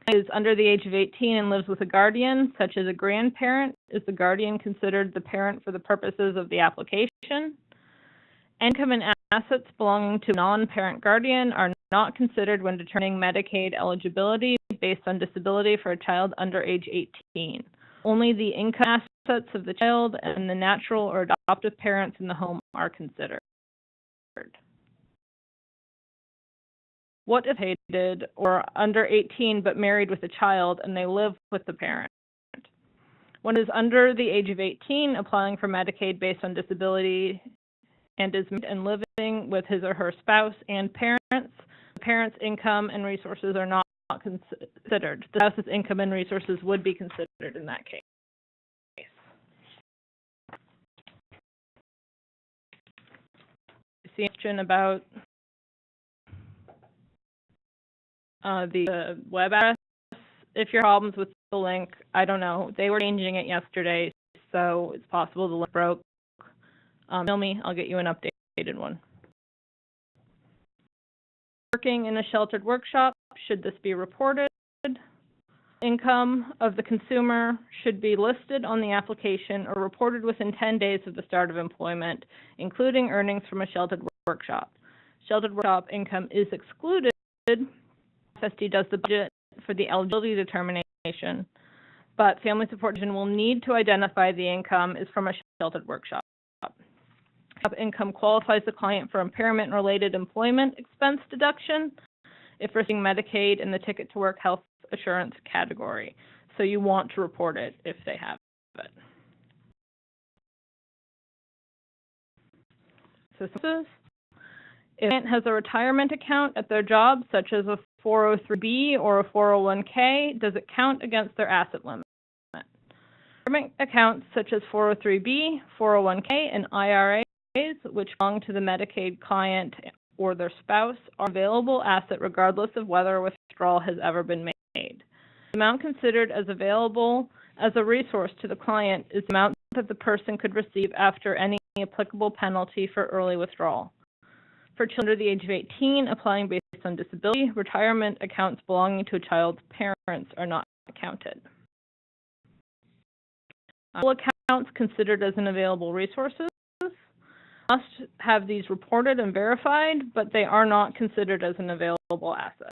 Is under the age of 18 and lives with a guardian, such as a grandparent, is the guardian considered the parent for the purposes of the application? Income and assets belonging to a non-parent guardian are not considered when determining Medicaid eligibility based on disability for a child under age 18. Only the income assets of the child and the natural or adoptive parents in the home are considered. What if hated or under 18 but married with a child and they live with the parent? One is under the age of 18 applying for Medicaid based on disability and is living with his or her spouse and parents. The parent's income and resources are not considered. The spouse's income and resources would be considered in that case. See a question about the web address. If you have problems with the link, I don't know. They were changing it yesterday, so it's possible the link broke. Email me, I'll get you an updated one. Working in a sheltered workshop, should this be reported? Income of the consumer should be listed on the application or reported within 10 days of the start of employment, including earnings from a sheltered workshop. Sheltered workshop income is excluded. FSD does the budget for the eligibility determination, but Family Support Division will need to identify the income is from a sheltered workshop. Income qualifies the client for impairment-related employment expense deduction if receiving Medicaid in the Ticket to Work health assurance category. So you want to report it if they have it. So if a client has a retirement account at their job, such as a 403B or a 401K, does it count against their asset limit? Retirement accounts such as 403B, 401K, and IRAs, which belong to the Medicaid client or their spouse, are available asset regardless of whether a withdrawal has ever been made. The amount considered as available as a resource to the client is the amount that the person could receive after any applicable penalty for early withdrawal. For children under the age of 18 applying based on disability, retirement accounts belonging to a child's parents are not counted. All accounts considered as an available resources must have these reported and verified, but they are not considered as an available asset.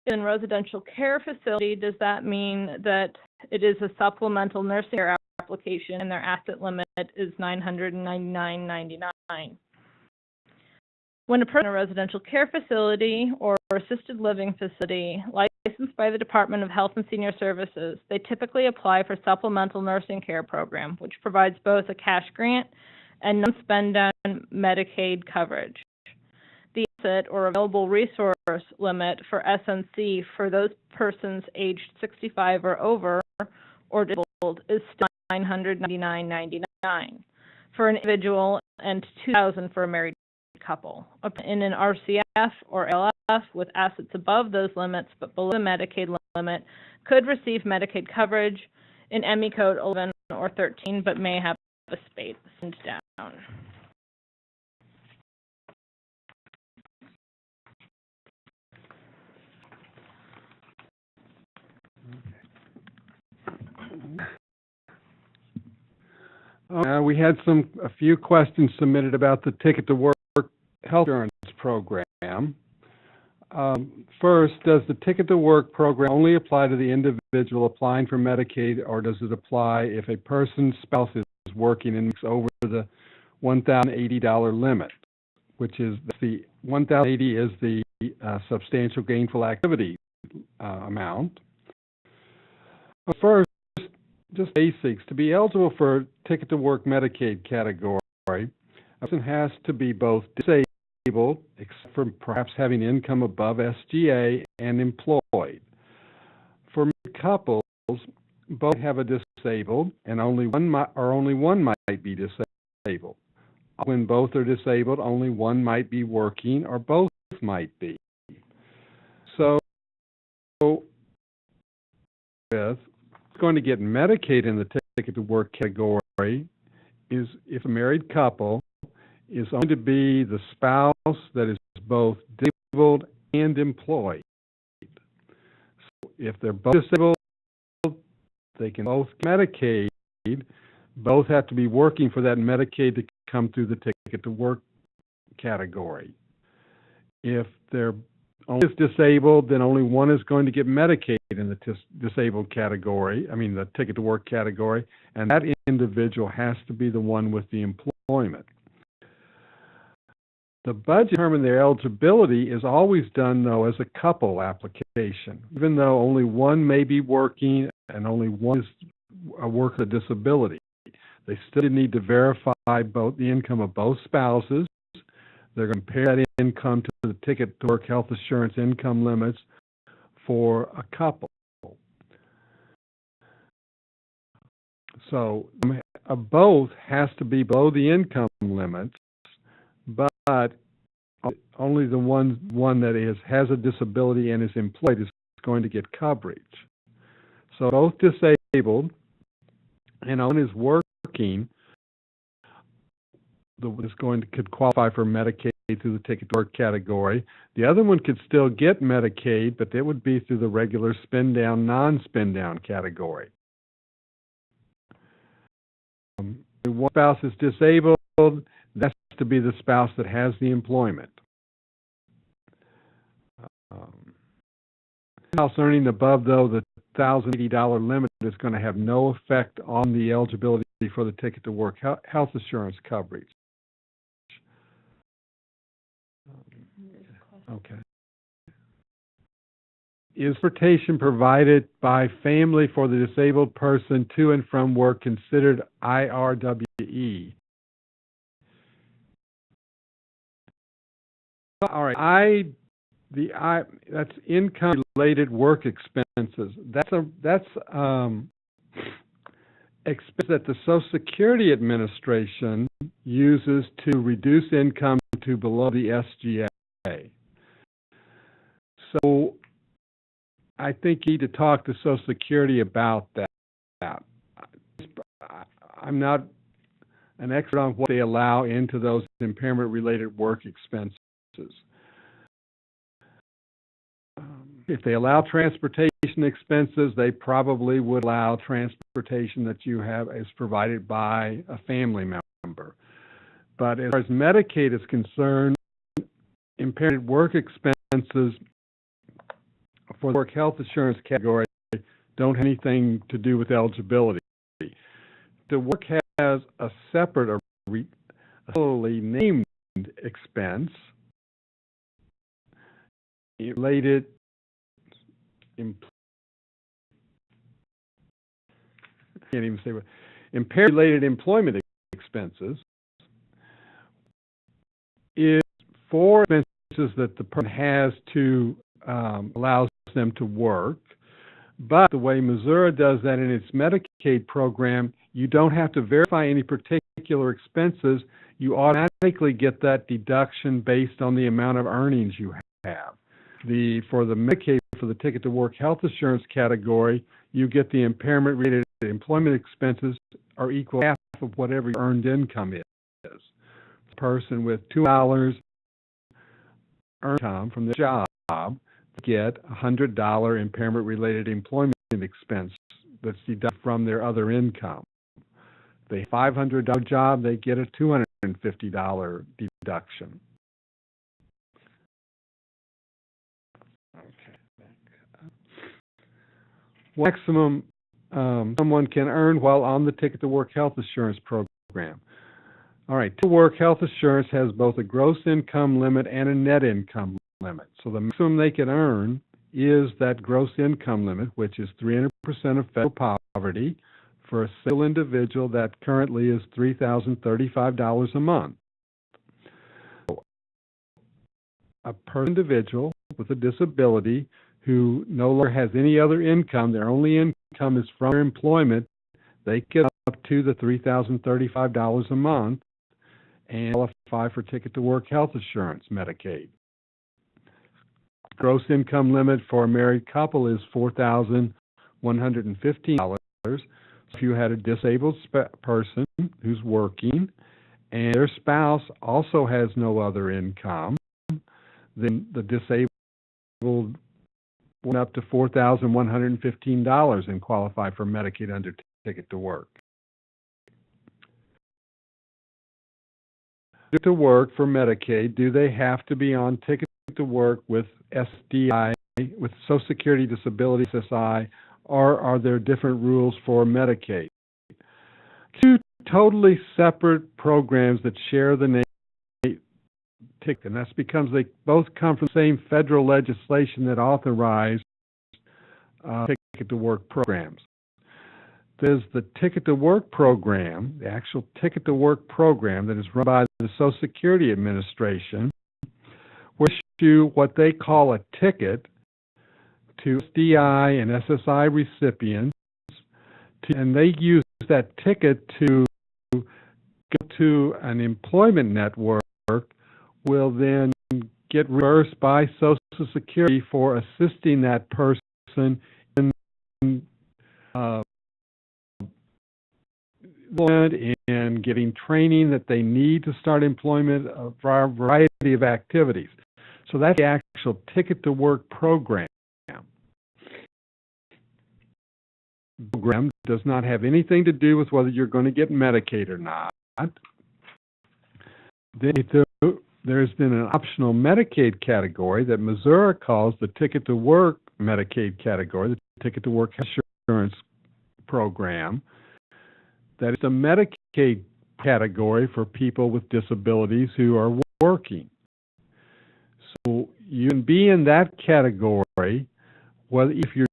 In residential care facility, does that mean that it is a supplemental nursing care application and their asset limit is $999.99? When a person in a residential care facility or assisted living facility licensed by the Department of Health and Senior Services, they typically apply for supplemental nursing care program, which provides both a cash grant and non-spend-down Medicaid coverage. The asset or available resource limit for SNC for those persons aged 65 or over or disabled is still $999.99 for an individual and $2,000 for a married couple. In an RCF or LF with assets above those limits but below the Medicaid limit could receive Medicaid coverage in ME code 11 or 13 but may have a space down. We had a few questions submitted about the Ticket to Work health insurance program. First, does the Ticket to Work program only apply to the individual applying for Medicaid, or does it apply if a person's spouse is working and makes over the $1,080 limit, which is the $1,080 is the substantial gainful activity amount? First, just basics. To be eligible for Ticket to Work Medicaid category, a person has to be both disabled, except for perhaps having income above SGA, and employed. For couples, both have a disabled, and only one might be disabled. When both are disabled, only one might be working, or both might be. So, with going to get Medicaid in the Ticket to Work category is if a married couple is going to be the spouse that is both disabled and employed. So if they're both disabled, they can both get Medicaid. Both have to be working for that Medicaid to come through the Ticket to Work category. If they're only disabled, then only one is going to get Medicaid in the disabled category, the Ticket to Work category, and that individual has to be the one with the employment. The budget to determine their eligibility is always done, though, as a couple application. Even though only one may be working and only one is a worker with a disability, they still need to verify both the income of both spouses. They're going to compare that income to the Ticket to Work health assurance income limits for a couple. So both has to be below the income limits, but only the one that has a disability and is employed is going to get coverage. So both disabled and one is working could qualify for Medicaid through the Ticket to Work category. The other one could still get Medicaid, but it would be through the regular spin down, non-spin down category. One spouse is disabled, that's to be the spouse that has the employment. Spouse earning above, though, the $1,080 limit is going to have no effect on the eligibility for the Ticket to Work health insurance coverage. Okay. Is transportation provided by family for the disabled person to and from work considered IRWE? All right. That's income-related work expenses. That's expense that the Social Security Administration uses to reduce income to below the SGA. So I think you need to talk to Social Security about that. I'm not an expert on what they allow into those impairment-related work expenses. If they allow transportation expenses, they probably would allow transportation that you have as provided by a family member. But as far as Medicaid is concerned, impaired work expenses for the work health insurance category don't have anything to do with eligibility. The work has a separate or solely named expense related impaired related employment expenses is for expenses that the person has to allows them to work. But the way Missouri does that in its Medicaid program, you don't have to verify any particular expenses. You automatically get that deduction based on the amount of earnings you have. For the Medicaid, for the Ticket to Work health insurance category, you get the impairment-related employment expenses are equal to half of whatever your earned income is. A person with $2 earned income from their job get a $100 impairment-related employment expense that's deducted from their other income. If they have a $500 job, they get a $250 deduction. Maximum someone can earn while on the Ticket to Work health insurance program. All right, Ticket to Work health insurance has both a gross income limit and a net income limit. So the maximum they can earn is that gross income limit, which is 300% of federal poverty for a single individual that currently is $3,035 a month. So a per individual with a disability who no longer has any other income, their only income is from their employment, they get up to the $3,035 a month and qualify for Ticket to Work health insurance, Medicaid. Gross income limit for a married couple is $4,115. So if you had a disabled person who's working and their spouse also has no other income, then the disabled went up to $4,115 and qualify for Medicaid under Ticket to Work. Ticket to Work for Medicaid, do they have to be on Ticket to Work with SDI, with Social Security Disability SSI, or are there different rules for Medicaid? Two totally separate programs that share the name Ticket, and that's because they both come from the same federal legislation that authorized Ticket to Work programs. There's the Ticket to Work program, the actual Ticket to Work program that is run by the Social Security Administration, which issue what they call a ticket to SDI and SSI recipients, and they use that ticket to go to an employment network, will then get reimbursed by Social Security for assisting that person in and getting training that they need to start employment for a variety of activities. So that's the actual Ticket to Work program. The program does not have anything to do with whether you're going to get Medicaid or not. There's been an optional Medicaid category that Missouri calls the Ticket to Work Medicaid category, the Ticket to Work Insurance program. That is the Medicaid category for people with disabilities who are working. So you can be in that category, whether if you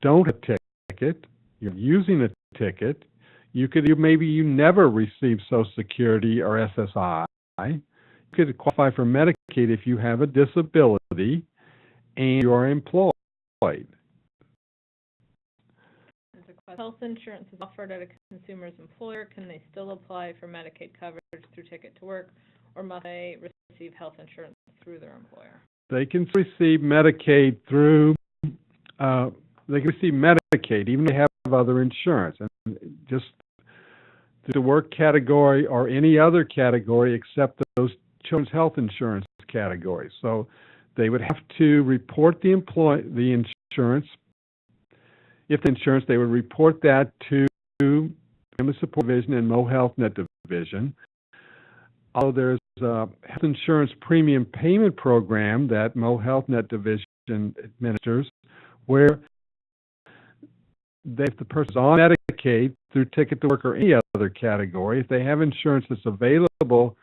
don't have a ticket, you're using a ticket, maybe you never receive Social Security or SSI. You could qualify for Medicaid if you have a disability and you're employed. Health insurance is offered at a consumer's employer. Can they still apply for Medicaid coverage through Ticket to Work, or must they receive health insurance through their employer? They can receive Medicaid through, they can receive Medicaid even if they have other insurance. And just the work category or any other category except those children's health insurance categories. So they would have to report the insurance. If the insurance, they would report that to Family Support Division and Health Net Division. Although there's a health insurance premium payment program that Health Net Division administers, where if the person's on Medicaid through Ticket to Work or any other category, if they have insurance that's available,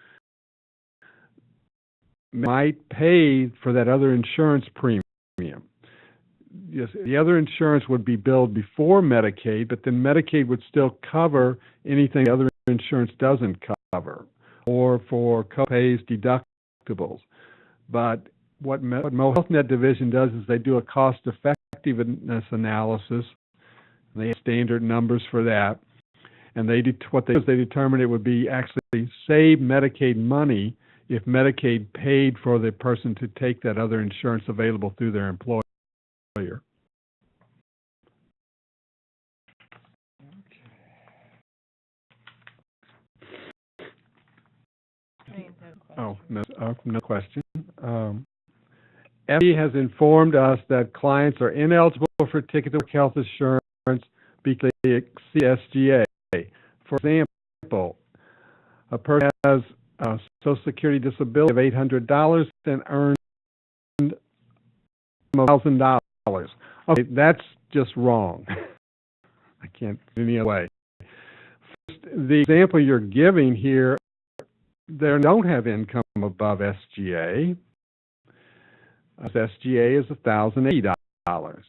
might pay for that other insurance premium. Yes, the other insurance would be billed before Medicaid, but then Medicaid would still cover anything the other insurance doesn't cover, or for co-pays, deductibles. But what Health Net Division does is they do a cost-effectiveness analysis. They have standard numbers for that, and what they do is they determine it would be actually save Medicaid money if Medicaid paid for the person to take that other insurance available through their employer. No question. FD has informed us that clients are ineligible for Ticket to Work health insurance because they exceed SGA. For example, a person has a Social Security disability of $800 and earned $1,000. Okay, that's just wrong. I can't do it any other way. First, the example you're giving here, they don't have income above SGA. SGA is $1,080.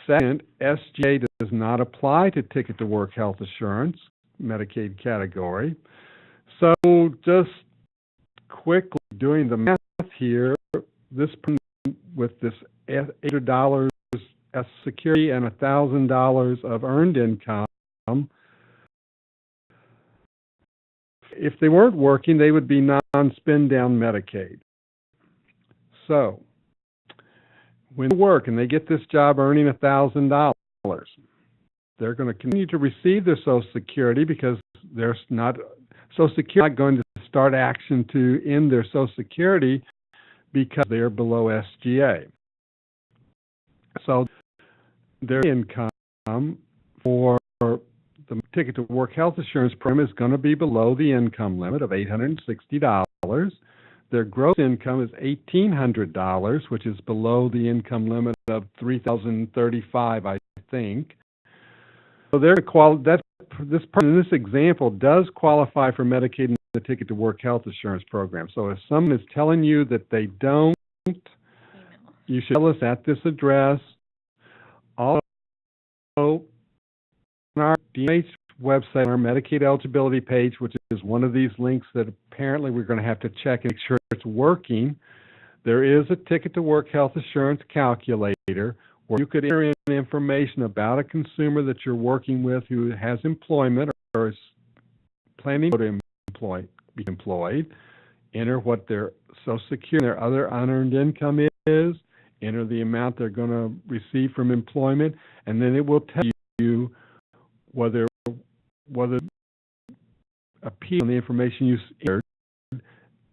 Second, SGA does not apply to Ticket to Work health insurance, Medicaid category. So just quickly doing the math here, this person with this $800 as security and $1,000 of earned income, if they weren't working, they would be non-spin down Medicaid. So when they work and they get this job earning $1,000, they're going to continue to receive their Social Security because there's not Social Security not going to start action to end their Social Security because they're below SGA. So their income for the Ticket to Work health insurance program is going to be below the income limit of $860. Their gross income is $1,800, which is below the income limit of $3,035, I think. So this person in this example does qualify for Medicaid and the Ticket to Work health insurance program. So if someone is telling you that they don't, you should tell us at this address. Also, on our DMH website, on our Medicaid eligibility page, which is one of these links that apparently we're going to have to check and make sure it's working, there is a Ticket to Work health insurance calculator where you could enter in information about a consumer that you're working with who has employment or is planning to be employed, enter what their Social Security and their other unearned income is, enter the amount they're going to receive from employment, and then it will tell you whether appeal on the information you entered,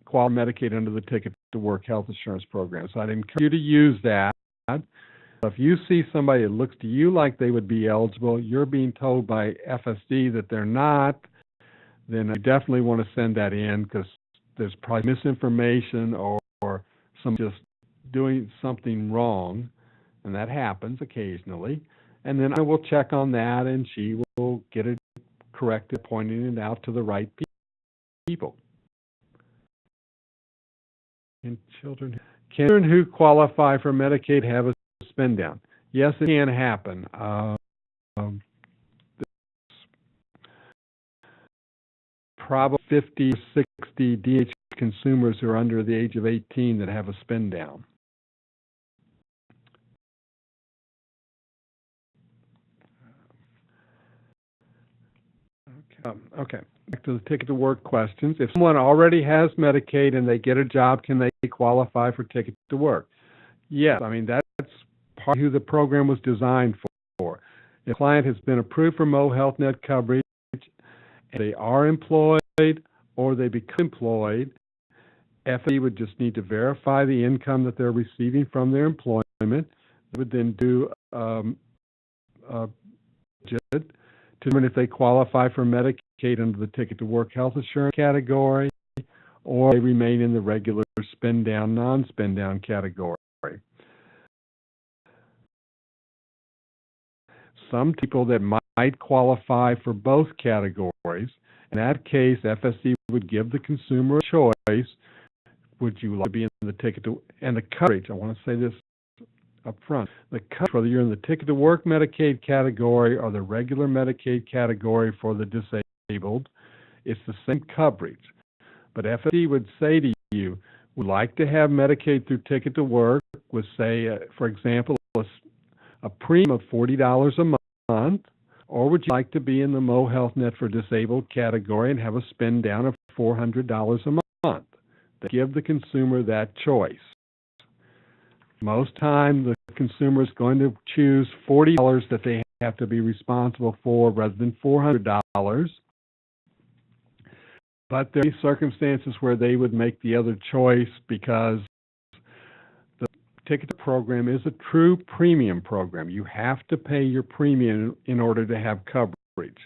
qualify Medicaid under the Ticket to Work Health Insurance Program. So I'd encourage you to use that. If you see somebody that looks to you like they would be eligible, you're being told by FSD that they're not, then I definitely want to send that in, because there's probably misinformation or some just doing something wrong, and that happens occasionally. And then I will check on that, and she will get it corrected, pointing it out to the right people. And children who qualify for Medicaid have a spend down. Yes, it can happen. Probably 50 or 60 DH consumers who are under the age of 18 that have a spend down. Okay, back to the Ticket to Work questions. If someone already has Medicaid and they get a job, can they qualify for Ticket to Work? Yes, I mean, that's part of who the program was designed for. If a client has been approved for Mo Health Net coverage, and they are employed or they become employed, FSD would just need to verify the income that they're receiving from their employment. They would then do to determine if they qualify for Medicaid under the Ticket to Work Health Insurance category, or they remain in the regular spend down, non-spend down category. Some people that might qualify for both categories. In that case, FSC would give the consumer a choice. Would you like to be in the Ticket to, and the coverage, I want to say this up front, the coverage, whether you're in the Ticket to Work Medicaid category or the regular Medicaid category for the disabled, it's the same coverage. But FSC would say to you, would like to have Medicaid through Ticket to Work with, say, for example, a premium of $40 a month, or would you like to be in the Mo Health Net for Disabled category and have a spend down of $400 a month? They give the consumer that choice. Most time, the consumer is going to choose $40 that they have to be responsible for rather than $400. But there are circumstances where they would make the other choice because the Ticket program is a true premium program. You have to pay your premium in order to have coverage.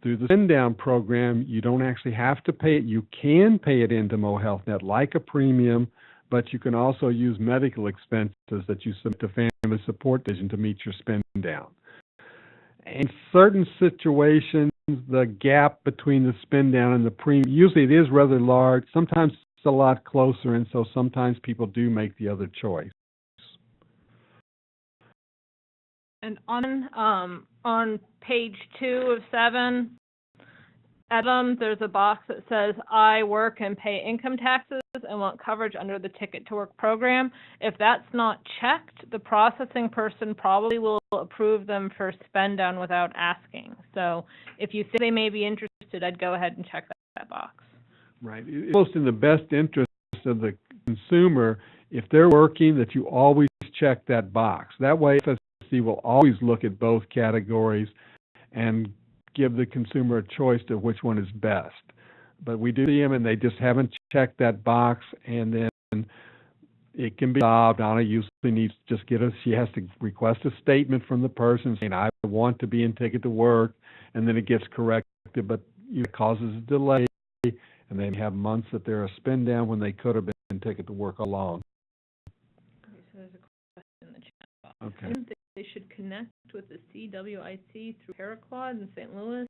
Through the Spend Down program, you don't actually have to pay it. You can pay it into Mo Health Net like a premium, but you can also use medical expenses that you submit to Family Support Division to meet your spend down. In certain situations, the gap between the spend down and the premium, usually it is rather large. Sometimes it's a lot closer, and so sometimes people do make the other choice. And on page 2 of 7, Adam, there's a box that says, I work and pay income taxes and want coverage under the Ticket to Work program. If that's not checked, the processing person probably will approve them for spend down without asking. So if you think they may be interested, I'd go ahead and check that box. Right. It's almost in the best interest of the consumer, if they're working, that you always check that box. That way, FSC will always look at both categories and give the consumer a choice of which one is best. But we do see them, and they just haven't checked that box, and then it can be solved. Anna usually needs to just she has to request a statement from the person saying, I want to be in Ticket to Work, and then it gets corrected, but it causes a delay, and they have months that they're a spend down when they could have been Ticket to Work alone. Okay, so there's a question in the chat box. Okay. I think they should connect with the CWIC through Paraclad in St. Louis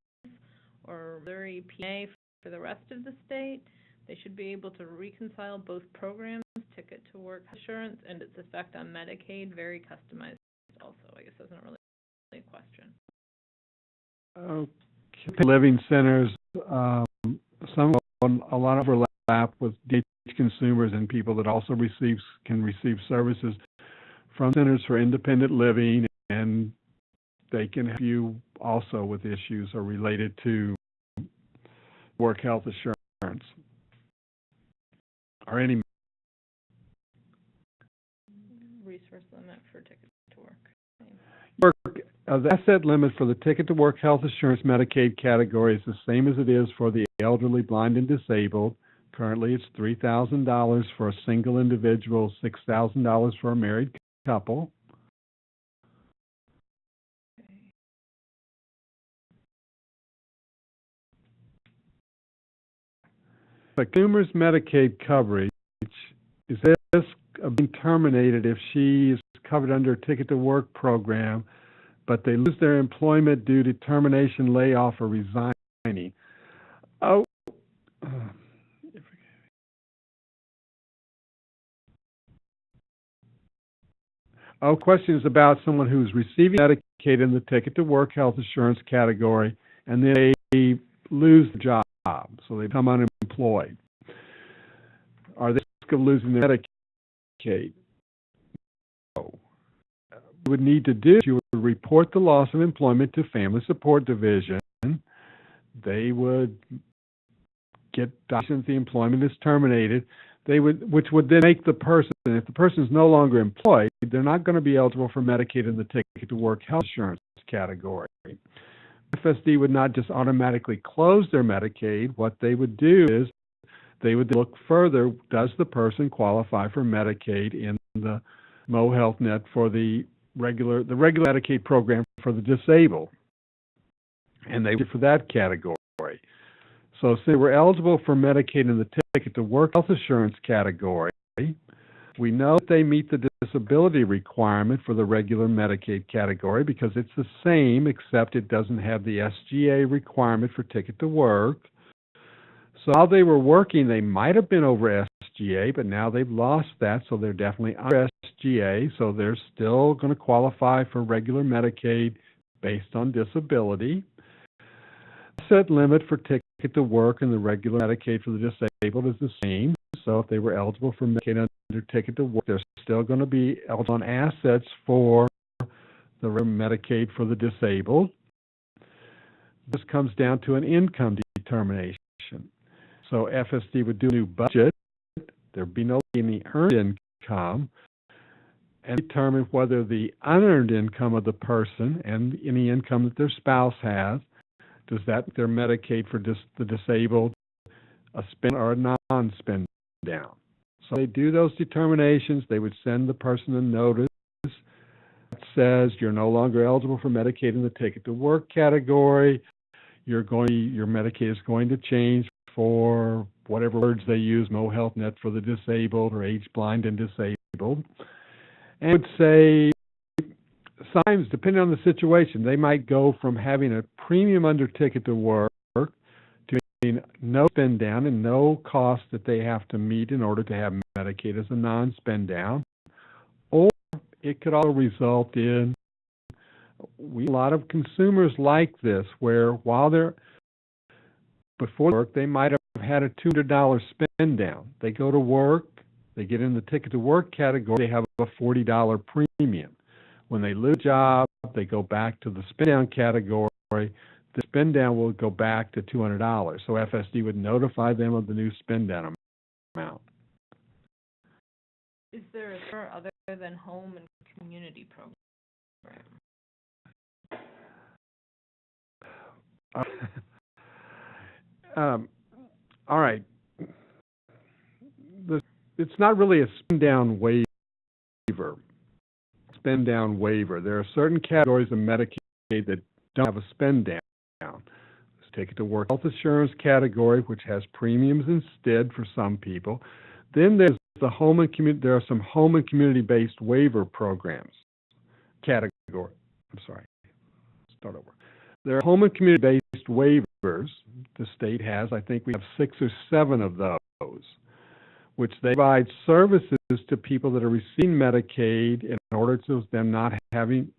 or Missouri, PA for the rest of the state. They should be able to reconcile both programs, Ticket to Work Insurance and its effect on Medicaid, very customized also. I guess that's not really a question. Okay. Living centers, a lot of overlap with DH consumers and people that also can receive services from Centers for Independent Living, and they can help you also with issues are related to work health assurance or any resource limit for Ticket to Work. The asset limit for the Ticket to Work Health Assurance Medicaid category is the same as it is for the elderly, blind, and disabled. Currently, it's $3,000 for a single individual, $6,000 for a married couple. The consumer's Medicaid coverage is at risk of being terminated if she is covered under a Ticket to Work program, but they lose their employment due to termination, layoff, or resigning. Question is about someone who's receiving Medicaid in the Ticket to Work health insurance category, and then they lose the job, so they become unemployed. Are they at risk of losing their Medicaid? No. What you would need to do is you would report the loss of employment to Family Support Division. They would get documentation that the employment is terminated. Which would then make the person, if the person is no longer employed, they're not going to be eligible for Medicaid in the Ticket to Work health insurance category. FSD would not just automatically close their Medicaid. What they would do is they would look further. Does the person qualify for Medicaid in the Mo Health Net for the regular Medicaid program for the disabled? And they would for that category. So since they were eligible for Medicaid in the Ticket to Work health insurance category, we know that they meet the disability requirement for the regular Medicaid category because it's the same, except it doesn't have the SGA requirement for Ticket to Work. So while they were working, they might have been over SGA, but now they've lost that, so they're definitely under SGA, so they're still going to qualify for regular Medicaid based on disability. Asset limit for Ticket to Work and the regular Medicaid for the disabled is the same. So if they were eligible for Medicaid under Ticket to Work, they're still going to be eligible on assets for the Medicaid for the disabled. This comes down to an income determination. So FSD would do a new budget. There'd be no any earned income, and determine whether the unearned income of the person and any income that their spouse has, does that their Medicaid for the disabled a spend or a non-spend down? So they do those determinations. They would send the person a notice that says you're no longer eligible for Medicaid in the Ticket to Work category. Your Medicaid is going to change for whatever words they use, Mo Health Net for the disabled or age blind and disabled. And would say, sometimes, depending on the situation, they might go from having a premium under Ticket to Work to no spend down and no cost that they have to meet in order to have Medicaid as a non-spend down. Or it could also result in, a lot of consumers like this, where while they're before work, they might have had a $200 spend down. They go to work, they get in the Ticket to Work category, they have a $40 premium. When they lose a job, they go back to the spend down category. The spend down will go back to $200. So FSD would notify them of the new spend down amount. Is there a term other than home and community program? All right. It's not really a spend down waiver. Spend down waiver. There are certain categories of Medicaid that don't have a spend down. Let's take it to Work health insurance category, which has premiums instead for some people. Then there's the home and community. There are some home and community-based waiver programs. Category. I'm sorry. Start over. There are home and community-based waivers. The state has. I think we have 6 or 7 of those, which they provide services to people that are receiving Medicaid in order to them not having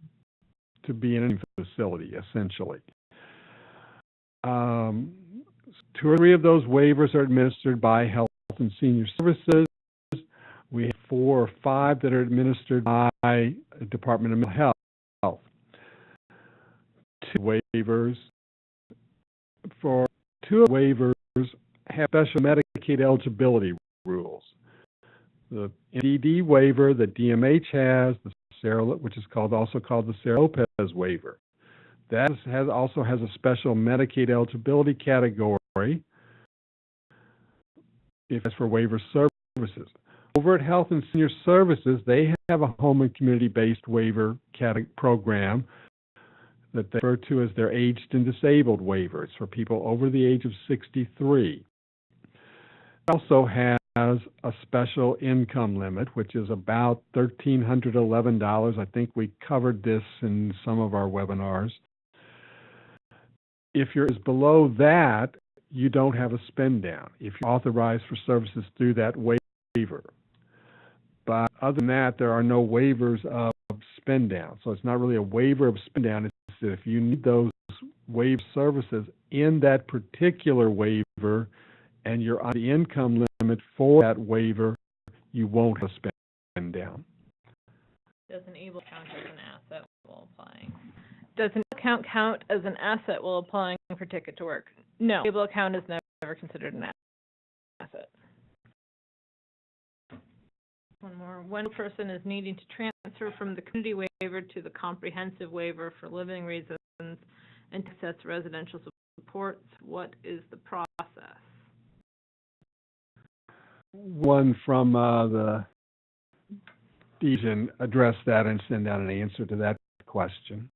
to be in a facility, essentially. 2 or 3 of those waivers are administered by Health and Senior Services. We have 4 or 5 that are administered by the Department of Mental Health. 2 waivers. For 2 waivers have special Medicaid eligibility rules. The NDD waiver that DMH has, which is also called the Sarah Lopez waiver. That also has a special Medicaid eligibility category if it's for waiver services. Over at Health and Senior Services, they have a home and community-based waiver program that they refer to as their aged and disabled waiver. It's for people over the age of 63. It also has a special income limit, which is about $1,311. I think we covered this in some of our webinars. If you're below that, you don't have a spend down if you're authorized for services through that waiver. But other than that, there are no waivers of spend down. So it's not really a waiver of spend down. It's that if you need those waiver services in that particular waiver and you're on the income limit for that waiver, you won't have a spend down. Does an able account as an asset while applying? Does an account count as an asset while applying for Ticket to Work? No. Able account is never considered an asset. One more. When a person is needing to transfer from the community waiver to the comprehensive waiver for living reasons and access residential supports, what is the process? One from the division address that and send out an answer to that question.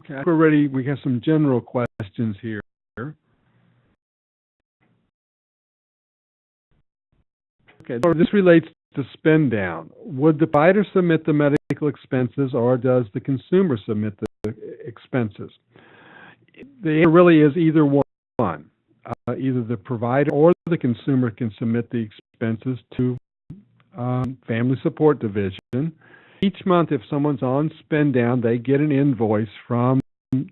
Okay, we're ready. We have some general questions here. Okay, so this relates to spend down. Would the provider submit the medical expenses, or does the consumer submit the expenses? The answer really is either one. Either the provider or the consumer can submit the expenses to Family Support Division. Each month, if someone's on spend down, they get an invoice from the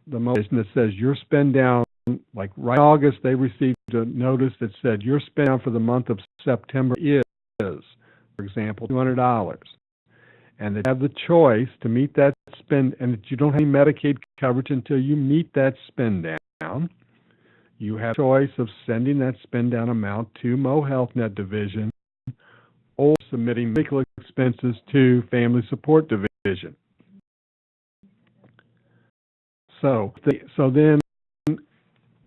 division that says your spend down, like right in August, they received a notice that said your spend down for the month of September is, for example, $200. And they have the choice to meet that spend, and you don't have any Medicaid coverage until you meet that spend down. You have a choice of sending that spend down amount to Mo Health Net Division or submitting medical expenses to Family Support Division. So then, if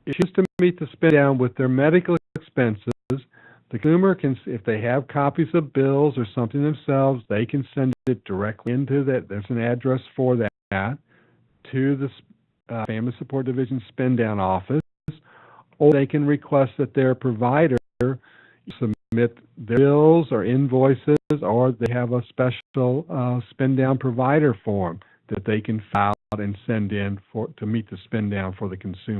you choose to meet the spend down with their medical expenses, the consumer can, if they have copies of bills or something themselves, they can send it directly into that. There's an address for that to the Family Support Division spend down office, or they can request that their provider submit their bills or invoices, or they have a special spend down provider form that they can file and send in to meet the spend down for the consumer.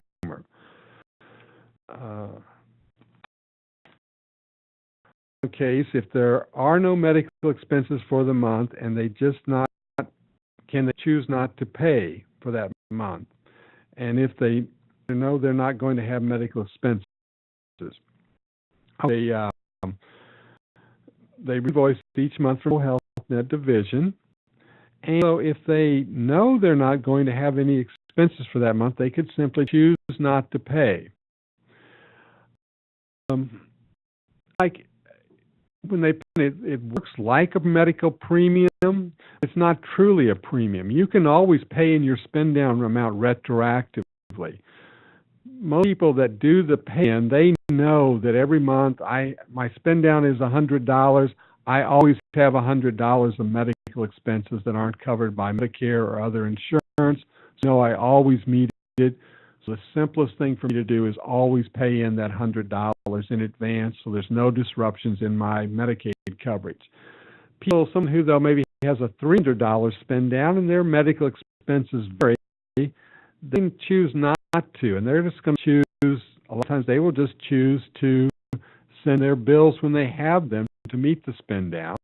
In case, if there are no medical expenses for the month and they choose not to pay for that month, and if they know they're not going to have medical expenses, they invoice each month from Health Net Division. And so if they know they're not going to have any expenses for that month, they could simply choose not to pay. Like when they pay it works like a medical premium. It's not truly a premium. You can always pay in your spend down amount retroactively. Most people that do the pay-in, they know that every month my spend down is $100. I always have $100 of medical expenses that aren't covered by Medicare or other insurance. So I always meet it. So the simplest thing for me to do is always pay in that $100 in advance, so there's no disruptions in my Medicaid coverage. Someone who though maybe has a $300 spend down and their medical expenses vary, they can choose not to, and they're just going to choose. A lot of times they will just choose to send their bills when they have them to meet the spend down.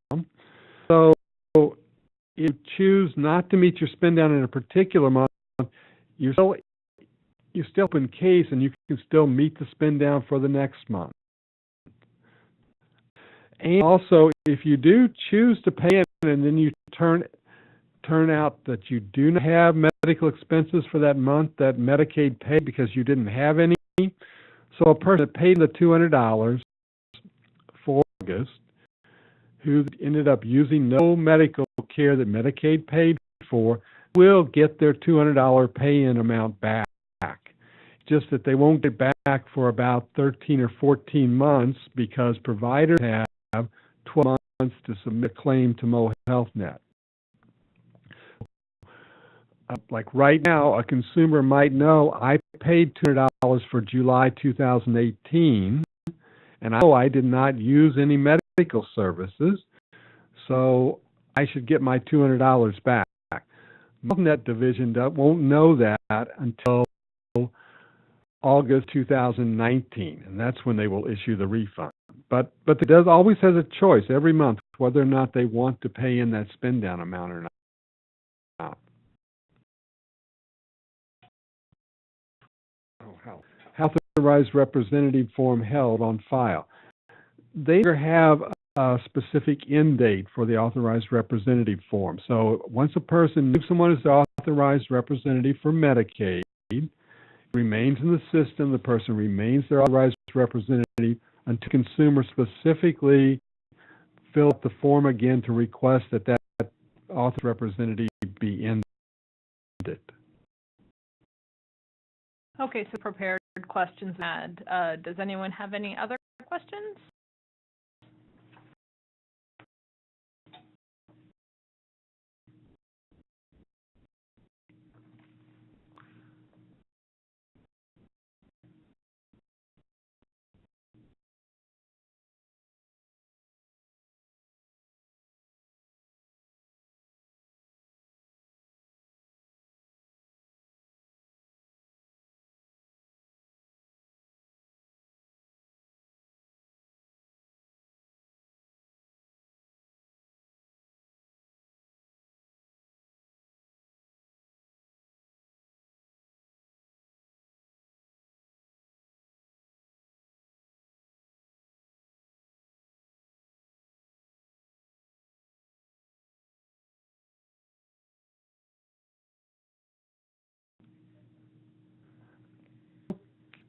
So if you choose not to meet your spend down in a particular month, you're still open case and you can still meet the spend down for the next month. And also, if you do choose to pay it and then you turn out that you do not have medical expenses for that month that Medicaid paid because you didn't have any, so a person that paid the $200 for August, who ended up using no medical care that Medicaid paid for will get their $200 pay-in amount back. Just that they won't get back for about 13 or 14 months because providers have 12 months to submit a claim to MoHealthNet. Like right now, a consumer might know I paid $200 for July 2018, and I know I did not use any medical services, so I should get my $200 back. MoHealthNet division won't know that until August 2019, and that's when they will issue the refund. But it always has a choice every month whether or not they want to pay in that spend down amount or not. How authorized representative form held on file. They have a specific end date for the authorized representative form. So once a person knows someone is the authorized representative for Medicaid, remains in the system, the person remains their authorized representative until consumer specifically fill out the form again to request that authorized representative be ended. Okay, so prepared questions had. Does anyone have any other questions?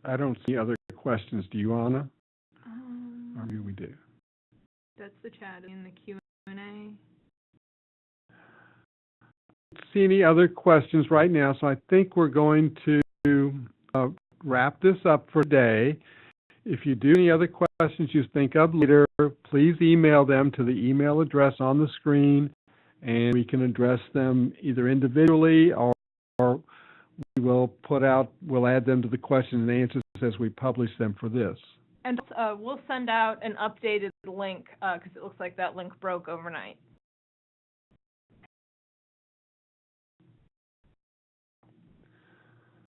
I don't see other questions. Do you, Anna? Or do we do? That's the chat in the Q&A. See any other questions right now, so I think we're going to wrap this up for today. If you do any other questions you think of later, please email them to the email address on the screen, and we can address them either individually or we'll add them to the questions and answers as we publish them for this. And we'll send out an updated link because it looks like that link broke overnight.